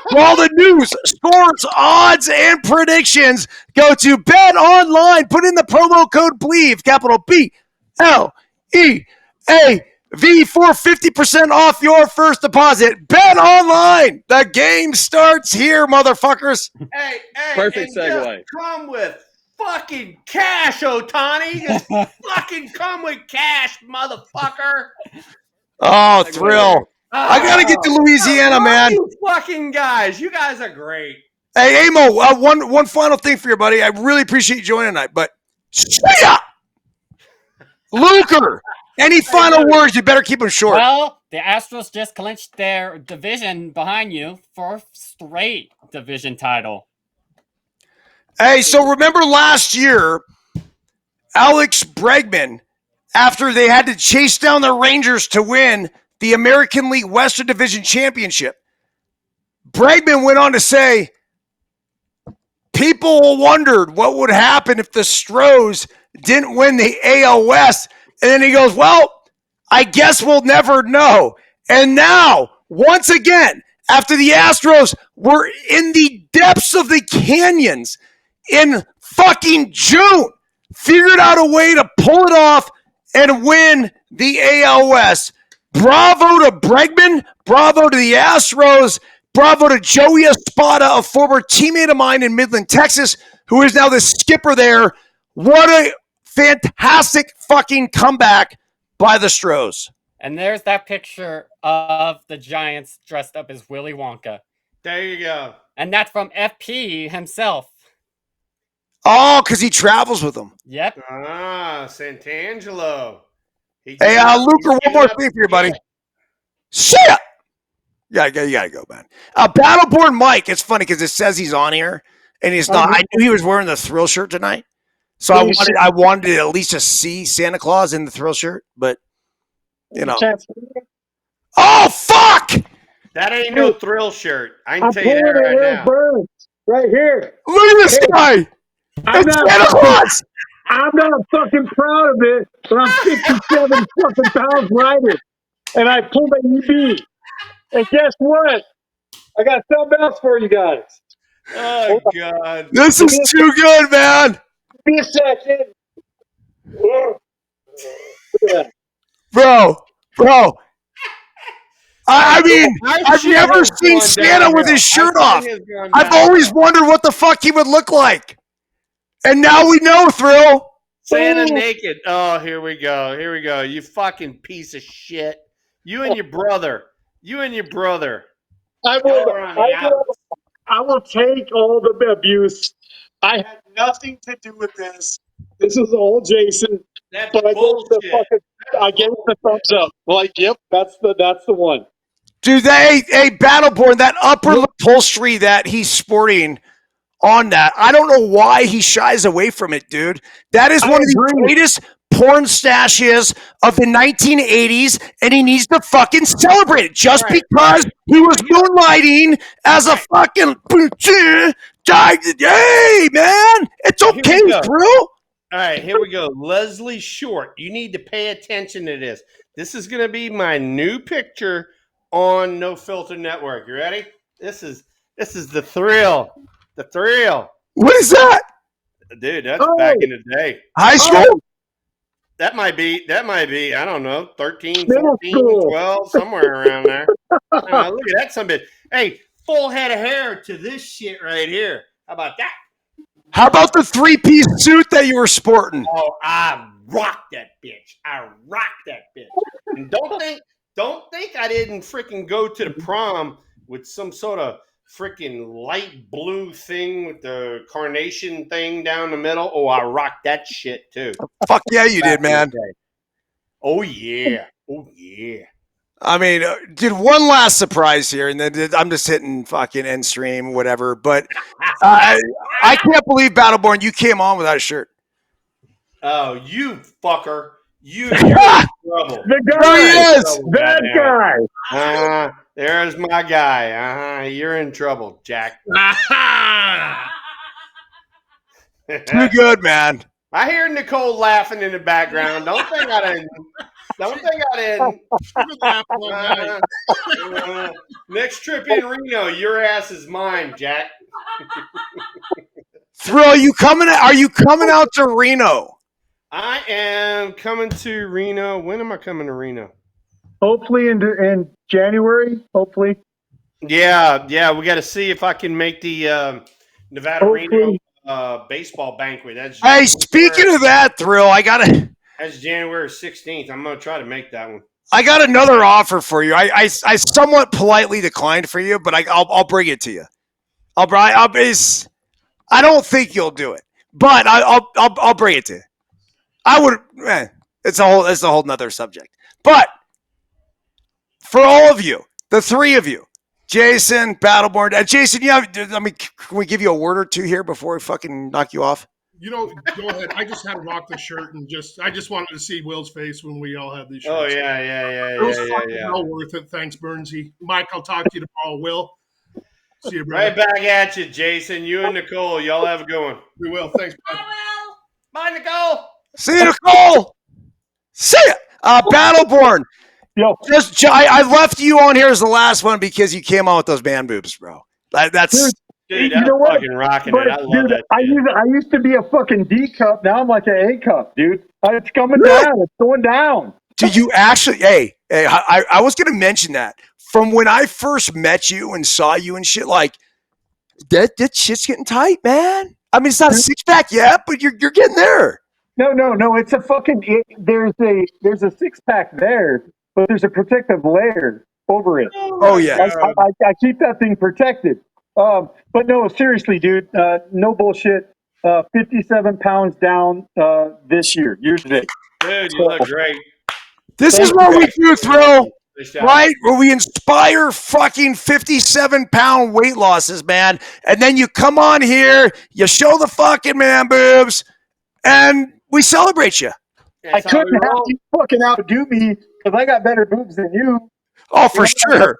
For all the news, scores, odds, and predictions, go to Bet Online. Put in the promo code BLEAV, capital BLEAV, for 50% off your first deposit. Bet Online. The game starts here, motherfuckers. Hey, Perfect segue. Just come with fucking cash, Ohtani. Just fucking come with cash, motherfucker. Oh, thrill. I got to get to Louisiana, man. You fucking guys. You guys are great. Hey, Amo, one final thing for you, buddy. I really appreciate you joining tonight, but see ya! Luker, any final words? You better keep them short. Well, the Astros just clinched their division behind you for straight division title. Hey, so remember last year, Alex Bregman, after they had to chase down the Rangers to win the American League Western Division Championship, Bregman went on to say, people wondered what would happen if the Stros didn't win the AL West. And then he goes, well, I guess we'll never know. And now, once again, after the Astros were in the depths of the canyons in fucking June, figured out a way to pull it off and win the AL West. Bravo to Bregman. Bravo to the Astros. Bravo to Joey Espada, a former teammate of mine in Midland, Texas, who is now the skipper there. What a fantastic fucking comeback by the Stros. And there's that picture of the Giants dressed up as Willy Wonka. There you go. And that's from FP himself. Oh, because he travels with them. Yep. Santangelo. Hey, Luker, one more thing for you, buddy. Shit! Yeah, you gotta go, man. Battleborn Mike, it's funny because it says he's on here, and he's not. I knew he was wearing the Thrill shirt tonight, so I wanted to at least just see Santa Claus in the Thrill shirt, but, you know. Oh, fuck! That ain't no Thrill shirt. I can tell you that right now. Byrnes, right here. Look at this guy! It's Santa Claus! I'm not fucking proud of it, but I'm 57 fucking pounds lighter. And I pulled my EB. And guess what? I got something else for you guys. Oh, God. This is too good, man! Give me a second. Look at that. Bro. I mean, I've never seen Santa with his shirt off. I've always wondered what the fuck he would look like. And now we know, Thrill. Santa naked. Oh, here we go. You fucking piece of shit. You and your brother. I will take all the abuse. I had nothing to do with this. This is all Jason. That's but bullshit. I gave the thumbs up. Like, yep, that's the one. Dude, Battleborn, that upper upholstery that he's sporting on that, I don't know why he shies away from it, dude. That is one of the greatest porn stashes of the 1980s, and he needs to fucking celebrate it just because he was moonlighting as a fucking hey, man, it's okay, bro. All right, here we go. Leslie Short, you need to pay attention to this. This is going to be my new picture on No Filter Network. You ready? This is the Thrill. The Thrill. What is that? Dude, that's back in the day. High school? That might be, I don't know, 13, 14, 12, somewhere around there. Look at that some bitch. Hey, full head of hair to this shit right here. How about that? How about the 3-piece suit that you were sporting? Oh, I rocked that bitch. And don't think I didn't freaking go to the prom with some sort of freaking light blue thing with the carnation thing down the middle. Oh, I rocked that shit too. Fuck yeah, you did, man. Oh yeah. I mean, dude, one last surprise here, and then I'm just hitting fucking end stream, whatever. But I can't believe, Battleborn, you came on without a shirt. Oh, you fucker. You're in trouble. The guy. There he is. That guy. There's my guy. You're in trouble, Jack. Too good, man. I hear Nicole laughing in the background. Don't think I didn't. Don't think I didn't. Remember that one night. Next trip in Reno, your ass is mine, Jack. Thrill, are you coming out to Reno? I am coming to Reno. When am I coming to Reno? Hopefully in January. Hopefully. Yeah. We got to see if I can make the Nevada Hopefully. Reno baseball banquet. Hey, speaking of that, Thrill, that's January 16th. I'm gonna try to make that one. I got another offer for you. I somewhat politely declined for you, but I'll bring it to you. I don't think you'll do it, but I'll bring it to you. I would. It's a whole nother subject. But for all of you, the three of you, Jason, Battleborn, Jason, can we give you a word or two here before we fucking knock you off? Go ahead. I just had to rock the shirt and I just wanted to see Will's face when we all had these shirts. Oh yeah. It was fucking well worth it. Thanks, Burnsy. Mike, I'll talk to you tomorrow. Will, see you, brother. Right back at you, Jason. You and Nicole, y'all have a good one. We will. Thanks, bud. Bye, Nicole. See you, Nicole. See ya. Battleborn. Yo, I left you on here as the last one because you came on with those man boobs, bro. That's. Dude, you know what? fucking rocking it. I love that. I used to be a fucking D cup. Now I'm like an A cup, dude. It's coming down. It's going down. Do you actually? Hey, I was gonna mention that from when I first met you and saw you and shit. Like that shit's getting tight, man. I mean, it's not a six pack yet, but you're getting there. No. It's a fucking. There's a six pack there, but there's a protective layer over it. Oh yeah. I keep that thing protected. But no, seriously, dude. No bullshit. 57 pounds down this year to date. Dude, you look great. This is what we do, Thrill. Right? Where we inspire fucking 57-pound weight losses, man. And then you come on here, you show the fucking man boobs, and we celebrate you. I couldn't have you fucking outdo me because I got better boobs than you. Oh, for sure.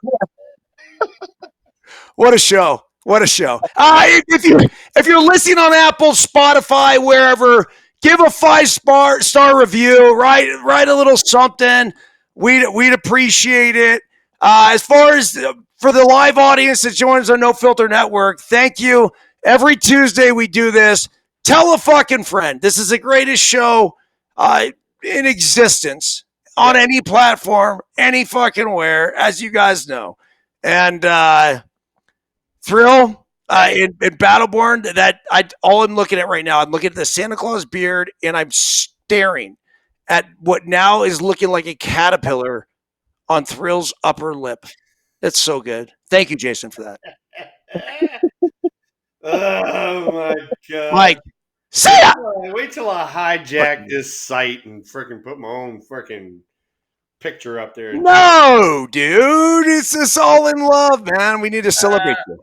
What a show. What a show. If you're listening on Apple, Spotify, wherever, give a 5-star review. Write a little something. We'd appreciate it. As far as for the live audience that joins our No Filter Network, thank you. Every Tuesday we do this. Tell a fucking friend. This is the greatest show in existence on any platform, any fucking where, as you guys know. And Thrill in Battleborn, all I'm looking at right now, I'm looking at the Santa Claus beard, and I'm staring at what now is looking like a caterpillar on Thrill's upper lip. That's so good. Thank you, Jason, for that. Oh my god, Mike, see ya. Wait till I hijack this site and freaking put my own freaking picture up there. No, dude, it's just all in love, man. We need to celebrate you.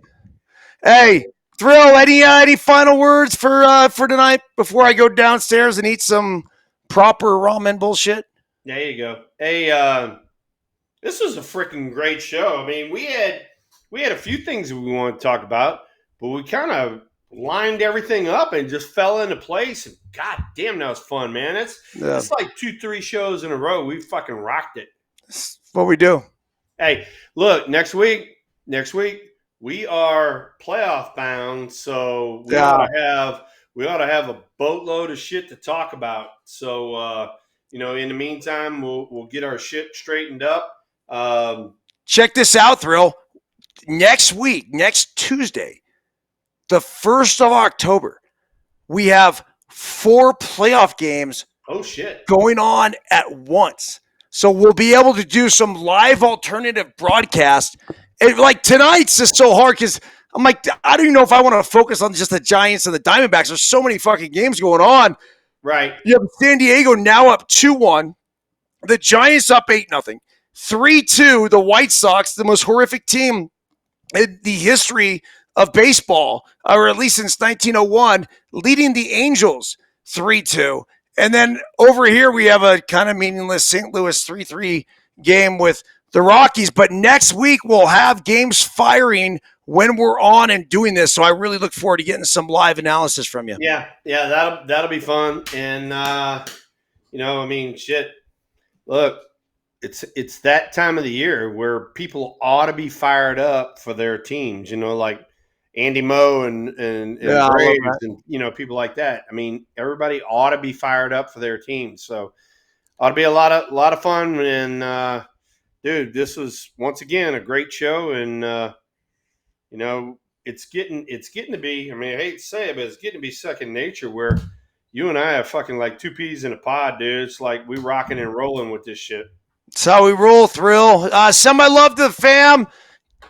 Hey, Thrill, any final words for tonight before I go downstairs and eat some proper ramen bullshit? There you go. Hey, this was a freaking great show. I mean, we had a few things that we wanted to talk about, but we kind of lined everything up and just fell into place. And god damn, that was fun, man. It's like 2-3 shows in a row. We fucking rocked it. That's what we do. Hey, look, next week we are playoff bound, so we ought to have a boatload of shit to talk about. So in the meantime, we'll get our shit straightened up. Check this out, Thrill. Next Tuesday, the 1st of October, we have 4 playoff games going on at once. So we'll be able to do some live alternative broadcast. Like tonight's just so hard because I'm like, I don't even know if I want to focus on just the Giants and the Diamondbacks. There's so many fucking games going on. Right. You have San Diego now up 2-1. The Giants up 8-0. 3-2, the White Sox, the most horrific team in the history of baseball, or at least since 1901, leading the Angels 3-2. And then over here, we have a kind of meaningless St. Louis 3-3 game with the Rockies. But next week, we'll have games firing when we're on and doing this. So I really look forward to getting some live analysis from you. Yeah, that'll be fun. And, shit. look, it's that time of the year where people ought to be fired up for their teams. Like Andy Moe and Yeah, I love Braves that. and people like that. I mean, everybody ought to be fired up for their teams. So ought to be a lot of fun. And dude, this was once again a great show. And it's getting to be. I mean, I hate to say it, but it's getting to be second nature where you and I are fucking like two peas in a pod, dude. It's like we rocking and rolling with this shit. That's how we roll, Thrill. Send my love to the fam.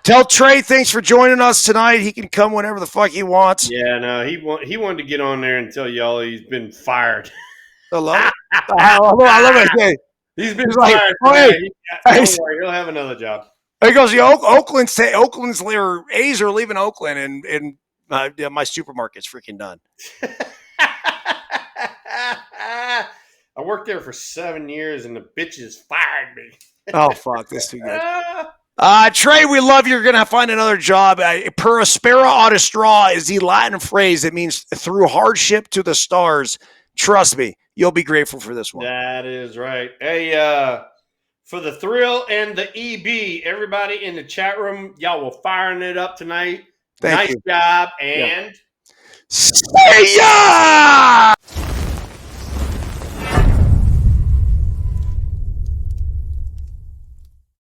Tell Trey thanks for joining us tonight. He can come whenever the fuck he wants. Yeah, no, he wanted to get on there and tell y'all he's been fired. I love it. I love it. He's been like, fired. Don't worry, he'll have another job. He goes, Oakland's or A's are leaving Oakland, and my supermarket's freaking done. I worked there for 7 years, and the bitches fired me. Oh, fuck. That's too good. Trey, we love you. You're going to find another job. Per aspera ad astra is the Latin phrase that means through hardship to the stars. Trust me, you'll be grateful for this one. That is right. Hey, for the Thrill and the EB, everybody in the chat room, y'all were firing it up tonight. Thank you. Nice job, and see ya!